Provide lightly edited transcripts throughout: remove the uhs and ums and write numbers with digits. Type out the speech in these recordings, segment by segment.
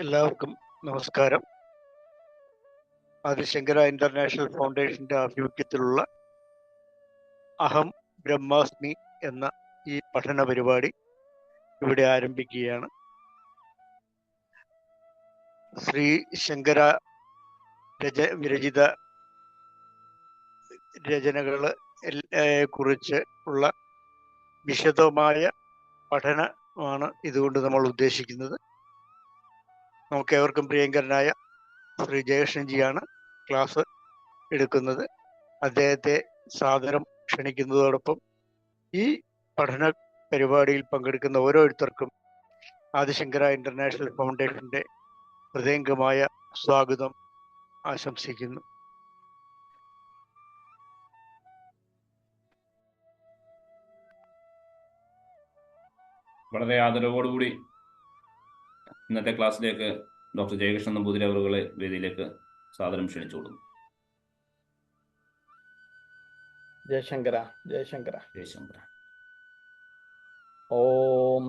എല്ലാവർക്കും നമസ്കാരം. ആദിശങ്കര ഇന്റർനാഷണൽ ഫൗണ്ടേഷന്റെ ആഭിമുഖ്യത്തിലുള്ള അഹം ബ്രഹ്മാസ്മി എന്ന ഈ പഠന പരിപാടി ഇവിടെ ആരംഭിക്കുകയാണ്. ശ്രീ ശങ്കര വിരചിത രചനകളെ കുറിച്ച് ഉള്ള വിശദമായ പഠനമാണ് ഇതുകൊണ്ട് നമ്മൾ ഉദ്ദേശിക്കുന്നത്. നമുക്ക് ഏവർക്കും പ്രിയങ്കരനായ ശ്രീ ജയകൃഷ്ണൻജിയാണ് ക്ലാസ് എടുക്കുന്നത്. അദ്ദേഹത്തെ സാദരം ക്ഷണിക്കുന്നതോടൊപ്പം ഈ പഠന പരിപാടിയിൽ പങ്കെടുക്കുന്ന ഓരോരുത്തർക്കും ആദിശങ്കര ഇന്റർനാഷണൽ ഫൗണ്ടേഷന്റെ ഹൃദയംഗമായ സ്വാഗതം ആശംസിക്കുന്നു. വളരെ ആദരവോടുകൂടി ഇന്നത്തെ ക്ലാസ്സിലേക്ക് ഡോക്ടർ ജയകൃഷ്ണൻ നമ്പൂതിരി അവറുകളെ വേദിയിലേക്ക് സാദരം ക്ഷണിച്ചുകൊള്ളുന്നു. ജയശങ്കര ജയശങ്കര ജയശങ്കര. ഓം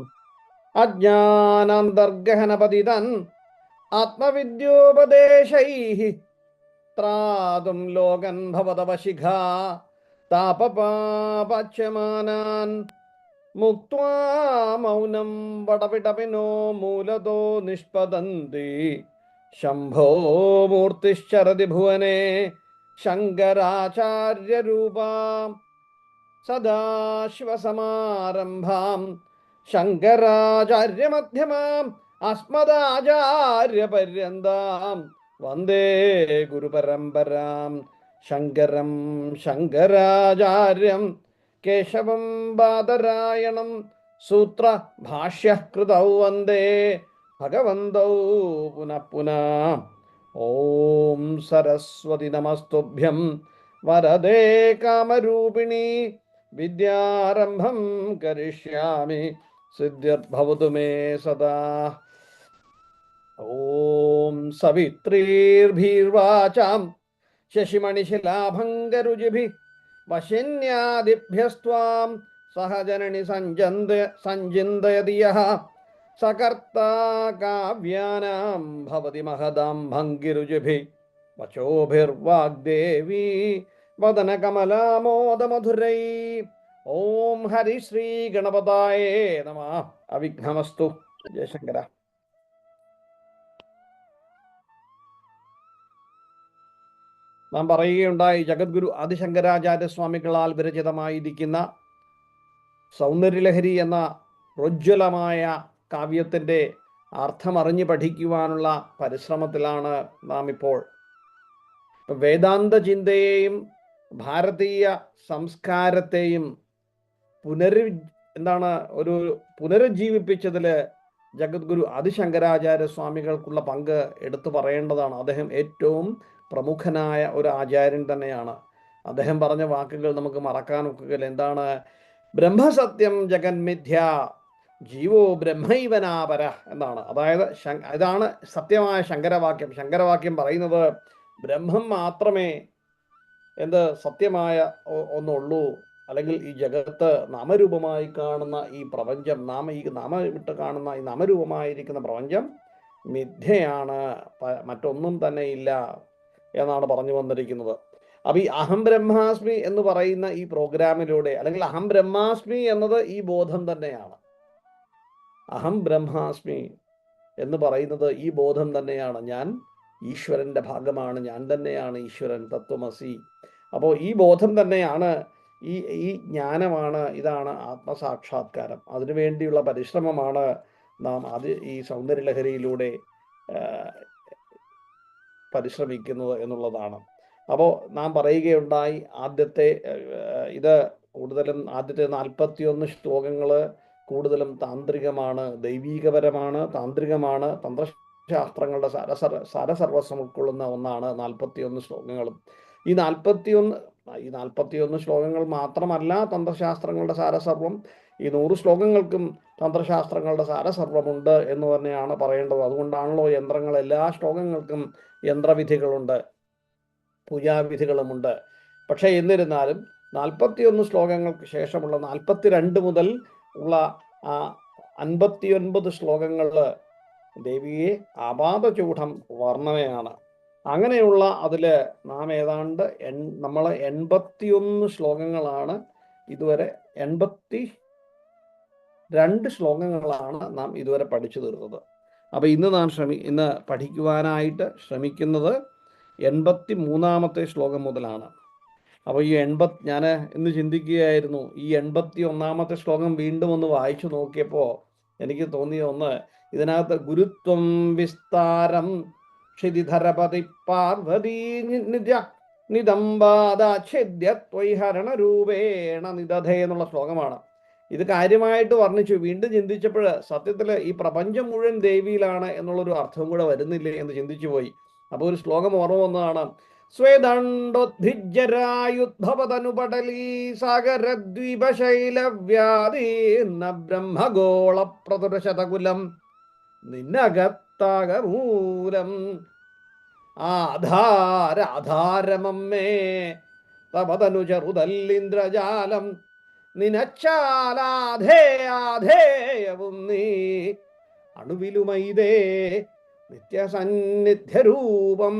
അജ്ഞാനാന്തർഗഹനപതിതൻ ആത്മവിദ്യോപദേശൈഃ ത്രാതും ലോകൻ ഭവതവശിഖാ താപപാപച്യമാനാൻ മുക്ത്വാ മൗനം വടപിടപിനോ മൂലതോ നിഷ്പതന്തി ശംഭോ മൂർത്തിശ്ചരതി ഭുവനെ ശങ്കരാചാര്യരൂപാം സദാശിവസമാരംഭാം ശങ്കരാചാര്യമധ്യമാം അസ്മദാചാര്യപര്യന്താം വന്ദേ ഗുരുപരമ്പരാം ശങ്കരം ശങ്കരാചാര്യം കേശവം ബാദരായണം സൂത്ര ഭാഷ്യകൃതൗ വന്ദേ ഭഗവന്തൗ പുനഃ പുനഃ. ഓം സരസ്വതി നമസ്തുഭ്യം വരദേ കാമരൂപിണി വിദ്യാരംഭം കരിഷ്യാമി സിദ്ധ്യർഭവതു മേ സദാ. ഓം സവിത്രീർഭീർവാചാം ശശിമണിശിലാഭംഗരുചിഭിः വശിന്യാദിഭ്യസ്ത്വാം സഹജനനി സഞ്ചിന്തയതി യഃ സകർത്താ കാവ്യാനാം ഭവതി മഹദാം ഭംഗിരുചിഭിः വചോഭിർവാഗ്ദേവീ വദനകമലാമോദമധുരൈ. ഓം ഹരിശ്രീ ഗണപതായേ നമഃ. അവിഘ്നമസ്തു. ജയശങ്കര. നാം പറയുകയുണ്ടായി, ജഗദ്ഗുരു ആദിശങ്കരാചാര്യസ്വാമികളാൽ വിരചിതമായിരിക്കുന്ന സൗന്ദര്യലഹരി എന്ന പ്രോജ്വലമായ കാവ്യത്തിൻ്റെ അർത്ഥമറിഞ്ഞ് പഠിക്കുവാനുള്ള പരിശ്രമത്തിലാണ് നാം ഇപ്പോൾ. വേദാന്ത ചിന്തയെയും ഭാരതീയ സംസ്കാരത്തെയും പുനരുജ്ജീവിപ്പിച്ചതിൽ ജഗദ്ഗുരു ആദിശങ്കരാചാര്യ സ്വാമികൾക്കുള്ള പങ്ക് എടുത്തു പറയേണ്ടതാണ്. അദ്ദേഹം ഏറ്റവും പ്രമുഖനായ ഒരു ആചാര്യൻ തന്നെയാണ്. അദ്ദേഹം പറഞ്ഞ വാക്കുകൾ നമുക്ക് മറക്കാനൊക്കുകയില്ല. എന്താണ്? ബ്രഹ്മസത്യം ജഗന്മിഥ്യ ജീവോ ബ്രഹ്മൈവനാപര എന്നാണ്. അതായത് ഇതാണ് സത്യമായ ശങ്കരവാക്യം. ശങ്കരവാക്യം പറയുന്നത് ബ്രഹ്മം മാത്രമേ സത്യമായ ഒന്നുള്ളൂ, അല്ലെങ്കിൽ ഈ ജഗത്ത് നാമരൂപമായി കാണുന്ന ഈ പ്രപഞ്ചം, നാമവിട്ട് കാണുന്ന ഈ നാമരൂപമായിരിക്കുന്ന പ്രപഞ്ചം മിഥ്യയാണ്, മറ്റൊന്നും തന്നെ ഇല്ല എന്നാണ് പറഞ്ഞു വന്നിരിക്കുന്നത്. അപ്പൊ ഈ അഹം ബ്രഹ്മാസ്മി എന്ന് പറയുന്ന ഈ പ്രോഗ്രാമിലൂടെ, അല്ലെങ്കിൽ അഹം ബ്രഹ്മാസ്മി എന്നത് ഈ ബോധം തന്നെയാണ്. അഹം ബ്രഹ്മാസ്മി എന്ന് പറയുന്നത് ഈ ബോധം തന്നെയാണ്. ഞാൻ ഈശ്വരന്റെ ഭാഗമാണ്, ഞാൻ തന്നെയാണ് ഈശ്വരൻ, തത്വമസി. അപ്പോൾ ഈ ബോധം തന്നെയാണ്, ഈ ജ്ഞാനമാണ്, ഇതാണ് ആത്മസാക്ഷാത്കാരം. അതിനുവേണ്ടിയുള്ള പരിശ്രമമാണ് നാം ഈ സൗന്ദര്യലഹരിയിലൂടെ പരിശ്രമിക്കുന്നത് എന്നുള്ളതാണ്. അപ്പോൾ നാം പറയുകയുണ്ടായി, ഇത് കൂടുതലും ആദ്യത്തെ 41 ശ്ലോകങ്ങൾ കൂടുതലും താന്ത്രികമാണ്, ദൈവീകപരമാണ്, താന്ത്രികമാണ്, തന്ത്രശാസ്ത്രങ്ങളുടെ സാരസർവസ്വം ഉൾക്കൊള്ളുന്ന ഒന്നാണ് 41 ശ്ലോകങ്ങളും. ഈ 41 ശ്ലോകങ്ങൾ മാത്രമല്ല തന്ത്രശാസ്ത്രങ്ങളുടെ സാരസർവം. ഈ 100 ശ്ലോകങ്ങൾക്കും തന്ത്രശാസ്ത്രങ്ങളുടെ സാരസർവമുണ്ട് എന്ന് തന്നെയാണ് പറയേണ്ടത്. അതുകൊണ്ടാണല്ലോ എല്ലാ ശ്ലോകങ്ങൾക്കും യന്ത്രവിധികളുണ്ട്, പൂജാവിധികളുമുണ്ട്. പക്ഷേ എന്നിരുന്നാലും 41 ശ്ലോകങ്ങൾക്ക് ശേഷമുള്ള 42 മുതൽ ഉള്ള 59 ശ്ലോകങ്ങളിൽ ദേവിയെ ആപാദചൂഢം വർണ്ണനയാണ്. അങ്ങനെയുള്ള അതിൽ നാം ഏതാണ്ട് നമ്മൾ 81 ശ്ലോകങ്ങളാണ് ഇതുവരെ, 82 ശ്ലോകങ്ങളാണ് നാം ഇതുവരെ പഠിച്ചു തീർത്തത്. അപ്പോൾ ഇന്ന് പഠിക്കുവാനായിട്ട് ശ്രമിക്കുന്നത് 83-ാമത്തെ ശ്ലോകം മുതലാണ്. അപ്പോൾ ഞാൻ ഇന്ന് ചിന്തിക്കുകയായിരുന്നു, ഈ 81-ാമത്തെ ശ്ലോകം വീണ്ടും ഒന്ന് വായിച്ചു നോക്കിയപ്പോൾ എനിക്ക് തോന്നിയ ഒന്ന്, ഇതിനകത്ത് ഗുരുത്വം വിസ്താരം ക്ഷിതിധരപതി പാർവതീ നിദംബാദാച്ഛേദ്യത്വൈഹരണ രൂപേണ നിദധേ എന്നുള്ള ശ്ലോകമാണ്. ഇത് കാര്യമായിട്ട് വർണ്ണിച്ചു. വീണ്ടും ചിന്തിച്ചപ്പോൾ സത്യത്തിൽ ഈ പ്രപഞ്ചം മുഴുവൻ ദേവിയിലാണ് എന്നുള്ളൊരു അർത്ഥം കൂടെ വരുന്നില്ലേ എന്ന് ചിന്തിച്ചു പോയി. അപ്പോൾ ഒരു ശ്ലോകം ഓർമ്മ വന്നതാണ്. സ്വേദണ്ഡോദ്ഭിജരായുദ്ഭവതനുപടലീ സാഗരദ്വീപശൈലവ്യാദീർണ ബ്രഹ്മഗോള പ്രതുരശതകുലം നിന്നകത്താകമൂലം ആധാരമമ്മേ തപതനുചറുതല്ലിന്ദ്രജാലം നിനച്ചാലാധേയാധേയവും നീ അണുവിലുമൈതേ നിത്യസന്നിധ്യരൂപം.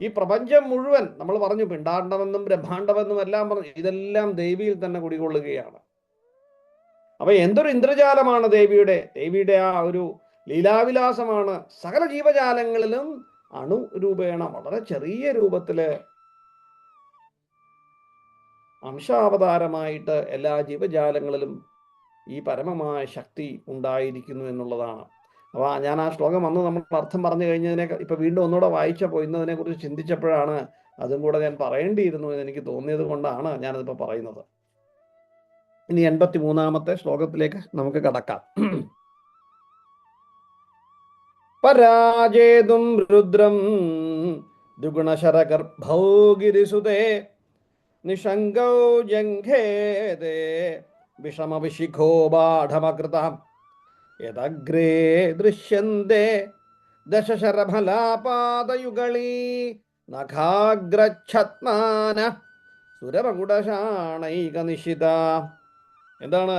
ഈ പ്രപഞ്ചം മുഴുവൻ നമ്മൾ പറഞ്ഞു, പിണ്ടാണ്ടമെന്നും ബ്രഹ്മാണ്ടമെന്നും എല്ലാം പറഞ്ഞു, ഇതെല്ലാം ദേവിയിൽ തന്നെ കുടികൊള്ളുകയാണ്. അപ്പൊ എന്തൊരു ഇന്ദ്രജാലമാണ് ദേവിയുടെ ആ ഒരു ലീലാവിലാസമാണ്. സകല ജീവജാലങ്ങളിലും അണുരൂപേണ വളരെ ചെറിയ രൂപത്തില് അംശാവതാരമായിട്ട് എല്ലാ ജീവജാലങ്ങളിലും ഈ പരമമായ ശക്തി ഉണ്ടായിരിക്കുന്നു എന്നുള്ളതാണ്. അപ്പോൾ ഞാൻ ആ ശ്ലോകം വന്ന് നമ്മൾ അർത്ഥം പറഞ്ഞു കഴിഞ്ഞതിനെ ഇപ്പൊ വീണ്ടും ഒന്നുകൂടെ വായിച്ചപ്പോൾ ഇന്നതിനെ കുറിച്ച് ചിന്തിച്ചപ്പോഴാണ് അതും കൂടെ ഞാൻ പറയേണ്ടിയിരുന്നു എന്ന് എനിക്ക് തോന്നിയത് കൊണ്ടാണ് ഞാനതിപ്പോൾ പറയുന്നത്. ഇനി 83-ാമത്തെ ശ്ലോകത്തിലേക്ക് നമുക്ക് കടക്കാം. പരാജേതും രുദ്രം ദ്വിഗുണശരഗർഭൗ ഗിരിസുതേ നിഷംഗൗ ജംഘേദേ വിഷമവിശിഖോ ബാഢമകൃതം യദഗ്രേ ദൃശ്യന്തേ ദശശരഫലാപാദയുഗളീ നഖാഗ്രച്ഛത്മാന സുരമകുടശാണൈകനിശിത. എന്താണ്?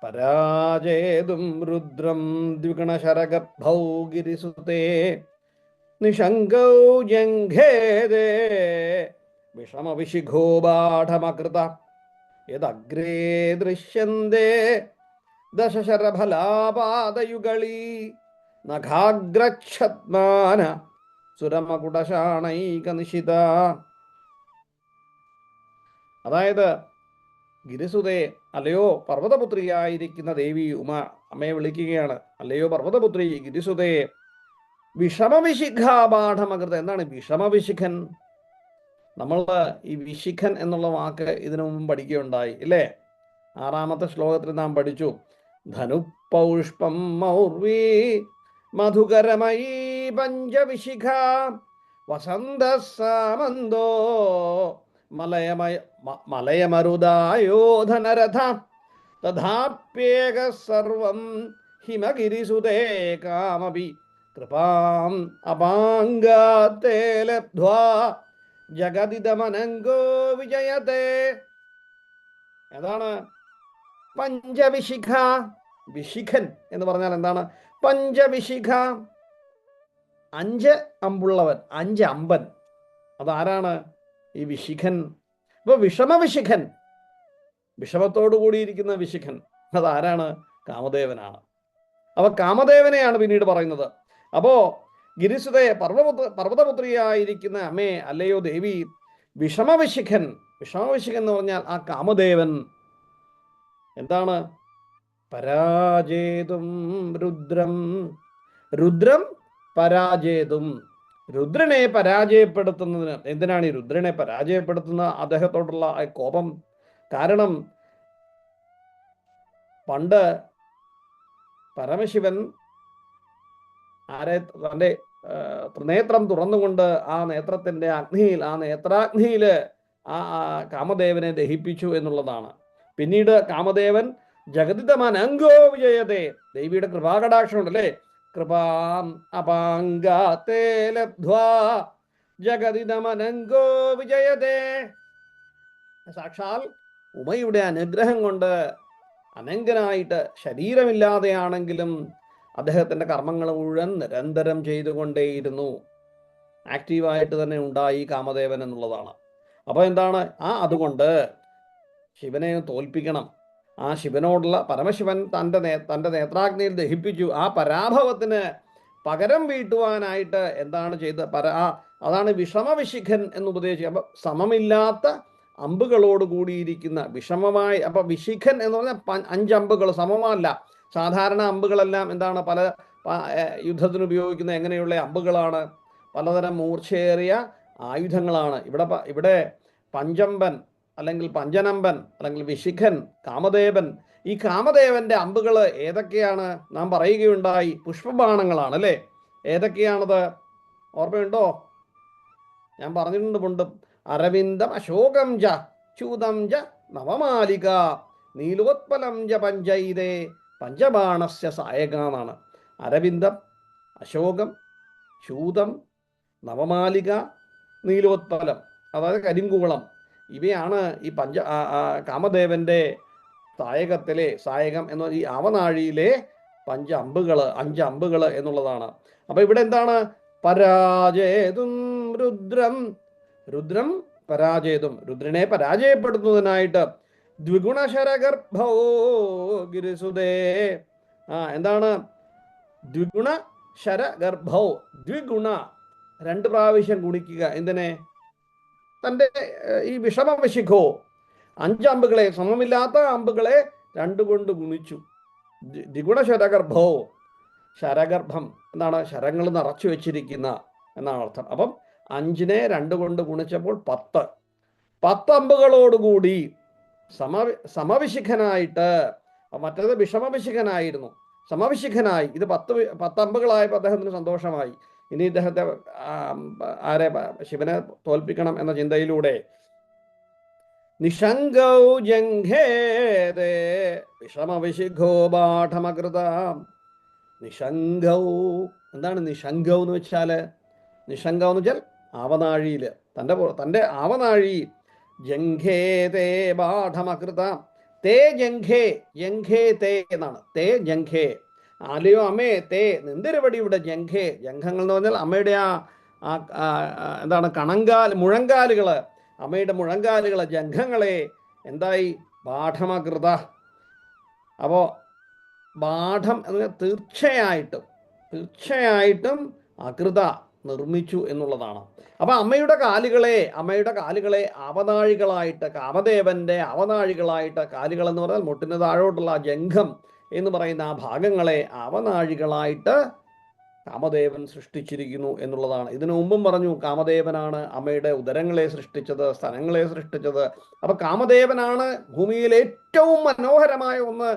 പരാജേതും രുദ്രം ദ്വിഗുണശരഗർഭൗ ഗിരിസുതേ നിഷംഗൗ ജംഘേദേ വിഷമവിശിഖോ ബാഢമകൃത യദഗ്രേ ദൃശ്യന്തേ ദശശരഫലാപാദയുഗളീ നഖാഗ്രച്ഛത്മാന സുരമകുടശാണൈകനിശിത. അതായത് ഗിരിസുതേ, അല്ലയോ പർവ്വതപുത്രിയായിരിക്കുന്ന ദേവി ഉമ അമ്മയെ വിളിക്കുകയാണ്. അല്ലയോ പർവ്വതപുത്രി ഗിരിസുതേ, വിഷമവിശിഖാപാഠമകൃത. എന്താണ് വിഷമവിശിഖൻ? നമ്മൾ ഈ വിശിഖൻ എന്നുള്ള വാക്ക് ഇതിനു മുമ്പ് പഠിക്കുകയുണ്ടായി ഇല്ലേ? 6-ാമത്തെ ശ്ലോകത്തിൽ നാം പഠിച്ചു. ധനുപൗഷ്പം മൗർവീ മധുകരമയീ പഞ്ചവിശിഖ വസന്ത സാമന്തോ മലയമരുദായോധനരഥ തഥാപ്യേക സർവം ഹിമഗിരിസുതേ കാമപി കൃപാം അപാംഗാത്തേ ലബ്ധ്വാ ജഗദിദമനംഗോ വിജയതേ. ഏതാണ് പഞ്ചവിശിഖ? വിശിഖൻ എന്ന് പറഞ്ഞാൽ എന്താണ്? പഞ്ചവിശിഖ, 5 അമ്പുള്ളവൻ, 5 അമ്പൻ. അതാരാണ് ഈ വിശിഖൻ? ഇപ്പൊ വിഷമവിശിഖൻ, വിഷമത്തോടു കൂടിയിരിക്കുന്ന വിശിഖൻ, അതാരാണ്? കാമദേവനാണ്. അപ്പൊ കാമദേവനെയാണ് പിന്നീട് പറയുന്നത്. അപ്പോ ഗിരിസുതയെ പർവ്വതപുത്രിയായിരിക്കുന്ന അമ്മേ, അല്ലയോ ദേവി, വിഷമവിശിഖൻ എന്ന് പറഞ്ഞാൽ ആ കാമദേവൻ എന്താണ്? പരാജേതും രുദ്രം പരാജേതും, രുദ്രനെ പരാജയപ്പെടുത്തുന്നതിന്. എന്തിനാണ് ഈ രുദ്രനെ പരാജയപ്പെടുത്തുന്ന അദ്ദേഹത്തോടുള്ള ആ കോപം? കാരണം പണ്ട് പരമശിവൻ തൻ്റെ നേത്രം തുറന്നുകൊണ്ട് ആ നേത്രത്തിൻ്റെ അഗ്നിയിൽ, ആ നേത്രാഗ്നിയിൽ ആ കാമദേവനെ ദഹിപ്പിച്ചു എന്നുള്ളതാണ്. പിന്നീട് കാമദേവൻ ജഗതിതമനംഗോ വിജയതേ, ദേവിയുടെ കൃപാകടാക്ഷം ഉണ്ടല്ലേ, കൃപാം അപാംഗാത്തേ ലബ്ധ്വാ ജഗതിതമനംഗോ വിജയതേ. സാക്ഷാൽ ഉമയുടെ അനുഗ്രഹം കൊണ്ട് അനങ്കനായിട്ട്, ശരീരമില്ലാതെയാണെങ്കിലും അദ്ദേഹത്തിൻ്റെ കർമ്മങ്ങൾ മുഴുവൻ നിരന്തരം ചെയ്തുകൊണ്ടേയിരുന്നു. ആക്റ്റീവായിട്ട് തന്നെ ഉണ്ടായി കാമദേവൻ എന്നുള്ളതാണ്. അപ്പോൾ എന്താണ് അതുകൊണ്ട് ശിവനെ തോൽപ്പിക്കണം. ആ ശിവനോടുള്ള പരമശിവൻ തൻ്റെ നേത്രാഗ്നിയിൽ ദഹിപ്പിച്ചു. ആ പരാഭവത്തിന് പകരം വീട്ടുവാനായിട്ട് എന്താണ് ചെയ്തത്? അതാണ് വിഷമവിശിഖൻ എന്ന് ഉപദേശിക്കുക. അപ്പം സമമില്ലാത്ത അമ്പുകളോട് കൂടിയിരിക്കുന്ന വിഷമമായി, അപ്പം വിശിഖൻ എന്ന് പറഞ്ഞാൽ 5 അമ്പുകൾ സമമല്ല. സാധാരണ അമ്പുകളെല്ലാം എന്താണ് പല യുദ്ധത്തിന് ഉപയോഗിക്കുന്ന എങ്ങനെയുള്ള അമ്പുകളാണ്? പലതരം മൂർച്ചയേറിയ ആയുധങ്ങളാണ്. ഇവിടെ പഞ്ചമ്പൻ അല്ലെങ്കിൽ പഞ്ചനമ്പൻ അല്ലെങ്കിൽ വിശിഖൻ, കാമദേവൻ. ഈ കാമദേവന്റെ അമ്പുകൾ ഏതൊക്കെയാണ്? നാം പറയുകയുണ്ടായി, പുഷ്പബാണങ്ങളാണ് അല്ലേ? ഏതൊക്കെയാണത്? ഓർമ്മയുണ്ടോ? ഞാൻ പറഞ്ഞിട്ടുണ്ട് മുണ്ട്. അരവിന്ദം അശോകം ച ചൂതം ച നവമാലിക നീലോത്പലം ച പഞ്ചൈതേ പഞ്ചബാണസ്യ സായക എന്നാണ്. അരവിന്ദം, അശോകം, ചൂതം, നവമാലിക, നീലോത്പലം, അതായത് കരിങ്കുവളം. ഇവയാണ് ഈ കാമദേവന്റെ സായകം എന്ന ഈ ആവനാഴിയിലെ 5 അമ്പുകൾ എന്നുള്ളതാണ്. അപ്പൊ ഇവിടെ എന്താണ്? പരാജേതും രുദ്രം പരാജേതും, രുദ്രനെ പരാജയപ്പെടുത്തുന്നതിനായിട്ട് ദ്വിഗുണശരഗർഭോ ഗിരിസുതേ. എന്താണ് ദ്വിഗുണ ശരഗർഭോ? ദ്വിഗുണ 2 പ്രാവശ്യം ഗുണിക്കുക. എന്തിനെ? തൻ്റെ ഈ വിഷമവിശിഖോ 5 അമ്പുകളെ, സമമില്ലാത്ത അമ്പുകളെ 2 കൊണ്ട് ഗുണിച്ചു. ദ്വിഗുണ ശരഗർഭോ, ശരഗർഭം എന്താണ്? ശരങ്ങൾ നിറച്ചു വെച്ചിരിക്കുന്ന എന്നാണ് അർത്ഥം. അപ്പം 5നെ 2 കൊണ്ട് ഗുണിച്ചപ്പോൾ 10 അമ്പുകളോടുകൂടി സമവിശിഖനായിട്ട്. മറ്റേത് വിഷമവിശിഖനായിരുന്നു, സമവിശിഖനായി. ഇത് 10 അമ്പുകളായപ്പോൾ അദ്ദേഹത്തിന് സന്തോഷമായി. ഇനി ഇദ്ദേഹത്തെ ശിവനെ തോൽപ്പിക്കണം എന്ന ചിന്തയിലൂടെ നിഷംഗൗ ജംഘേതേ വിഷമവിശിഖോ പാഠമകൃത. നിഷംഗൗ എന്താണ്? നിഷംഗൗ എന്ന് വെച്ചാല്, നിഷംഗൗ എന്ന് വെച്ചാൽ ആവനാഴിയിൽ, തൻ്റെ ആവനാഴി. ജംഘേതേ പാഠമകൃത തേ ജംഘേ, ജംഘേ തേ എന്നാണ്. തേ ജംഘേ, അല്ലയോ അമ്മേ തേ നിന്തിരുവടിയുടെ ജംഘേ. ജംഘങ്ങൾ എന്ന് പറഞ്ഞാൽ അമ്മയുടെ എന്താണ്? മുഴങ്കാലുകൾ, അമ്മയുടെ മുഴങ്കാലുകൾ, ജംഘങ്ങളെ എന്തായി? പാഠമകൃത. അപ്പോൾ പാഠം എന്ന് തീർച്ചയായിട്ടും അകൃത നിർമ്മിച്ചു എന്നുള്ളതാണ്. അപ്പം അമ്മയുടെ കാലുകളെ അവനാഴികളായിട്ട്, കാമദേവന്റെ അവനാഴികളായിട്ട്, കാലുകൾ എന്ന് പറഞ്ഞാൽ മുട്ടിന് താഴോട്ടുള്ള ജംഘം എന്ന് പറയുന്ന ആ ഭാഗങ്ങളെ അവനാഴികളായിട്ട് കാമദേവൻ സൃഷ്ടിച്ചിരിക്കുന്നു എന്നുള്ളതാണ്. ഇതിനു മുമ്പും പറഞ്ഞു, കാമദേവനാണ് അമ്മയുടെ ഉദരങ്ങളെ സൃഷ്ടിച്ചത്, സ്തനങ്ങളെ സൃഷ്ടിച്ചത്. അപ്പൊ കാമദേവനാണ് ഭൂമിയിൽ ഏറ്റവും മനോഹരമായ ഒന്ന്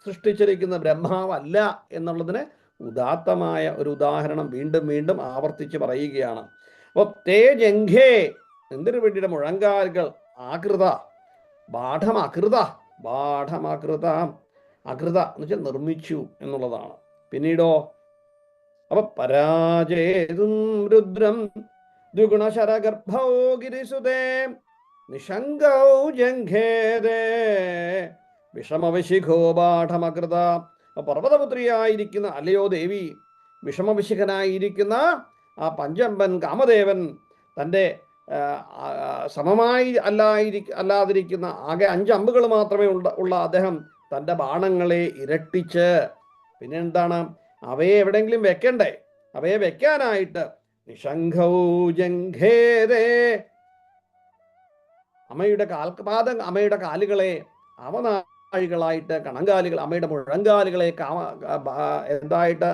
സൃഷ്ടിച്ചിരിക്കുന്ന, ബ്രഹ്മാവല്ല എന്നുള്ളതിന് ഉദാത്തമായ ഒരു ഉദാഹരണം വീണ്ടും ആവർത്തിച്ച് പറയുകയാണ്. അപ്പോൾ തേ ജംഘേ, എന്തിനുവേണ്ടിയുടെ മുഴങ്കാലുകൾ, ആകൃത, ബാഠമകൃത എന്ന് വെച്ചാൽ നിർമ്മിച്ചു എന്നുള്ളതാണ്. പിന്നീടോ അപ്പൊ പരാജേതും രുദ്രം ദ്വിഗുണശരഗർഭോ ഗിരിസുതേ നിഷംഗൗ ജംഘേതേ വിഷമവിശിഖോ പാഠമകൃത. പർവ്വതപുത്രിയായിരിക്കുന്ന, അല്ലയോ ദേവി, വിഷമവിശിഖനായിരിക്കുന്ന ആ പഞ്ചമ്പൻ കാമദേവൻ തൻ്റെ സമമായി അല്ലാതിരിക്കുന്ന ആകെ 5 അമ്പുകൾ മാത്രമേ ഉള്ള അദ്ദേഹം തൻ്റെ ബാണങ്ങളെ ഇരട്ടിച്ച്, പിന്നെ എന്താണ്, അവയെ എവിടെയെങ്കിലും വെക്കണ്ടേ? അവയെ വെക്കാനായിട്ട് നിഷംഘൗ ജംഘേതേ, അമ്മയുടെ കാലുകളെ അവനാഴികളായിട്ട്, കണങ്കാലുകൾ, അമ്മയുടെ മുഴങ്കാലുകളെ എന്തായിട്ട്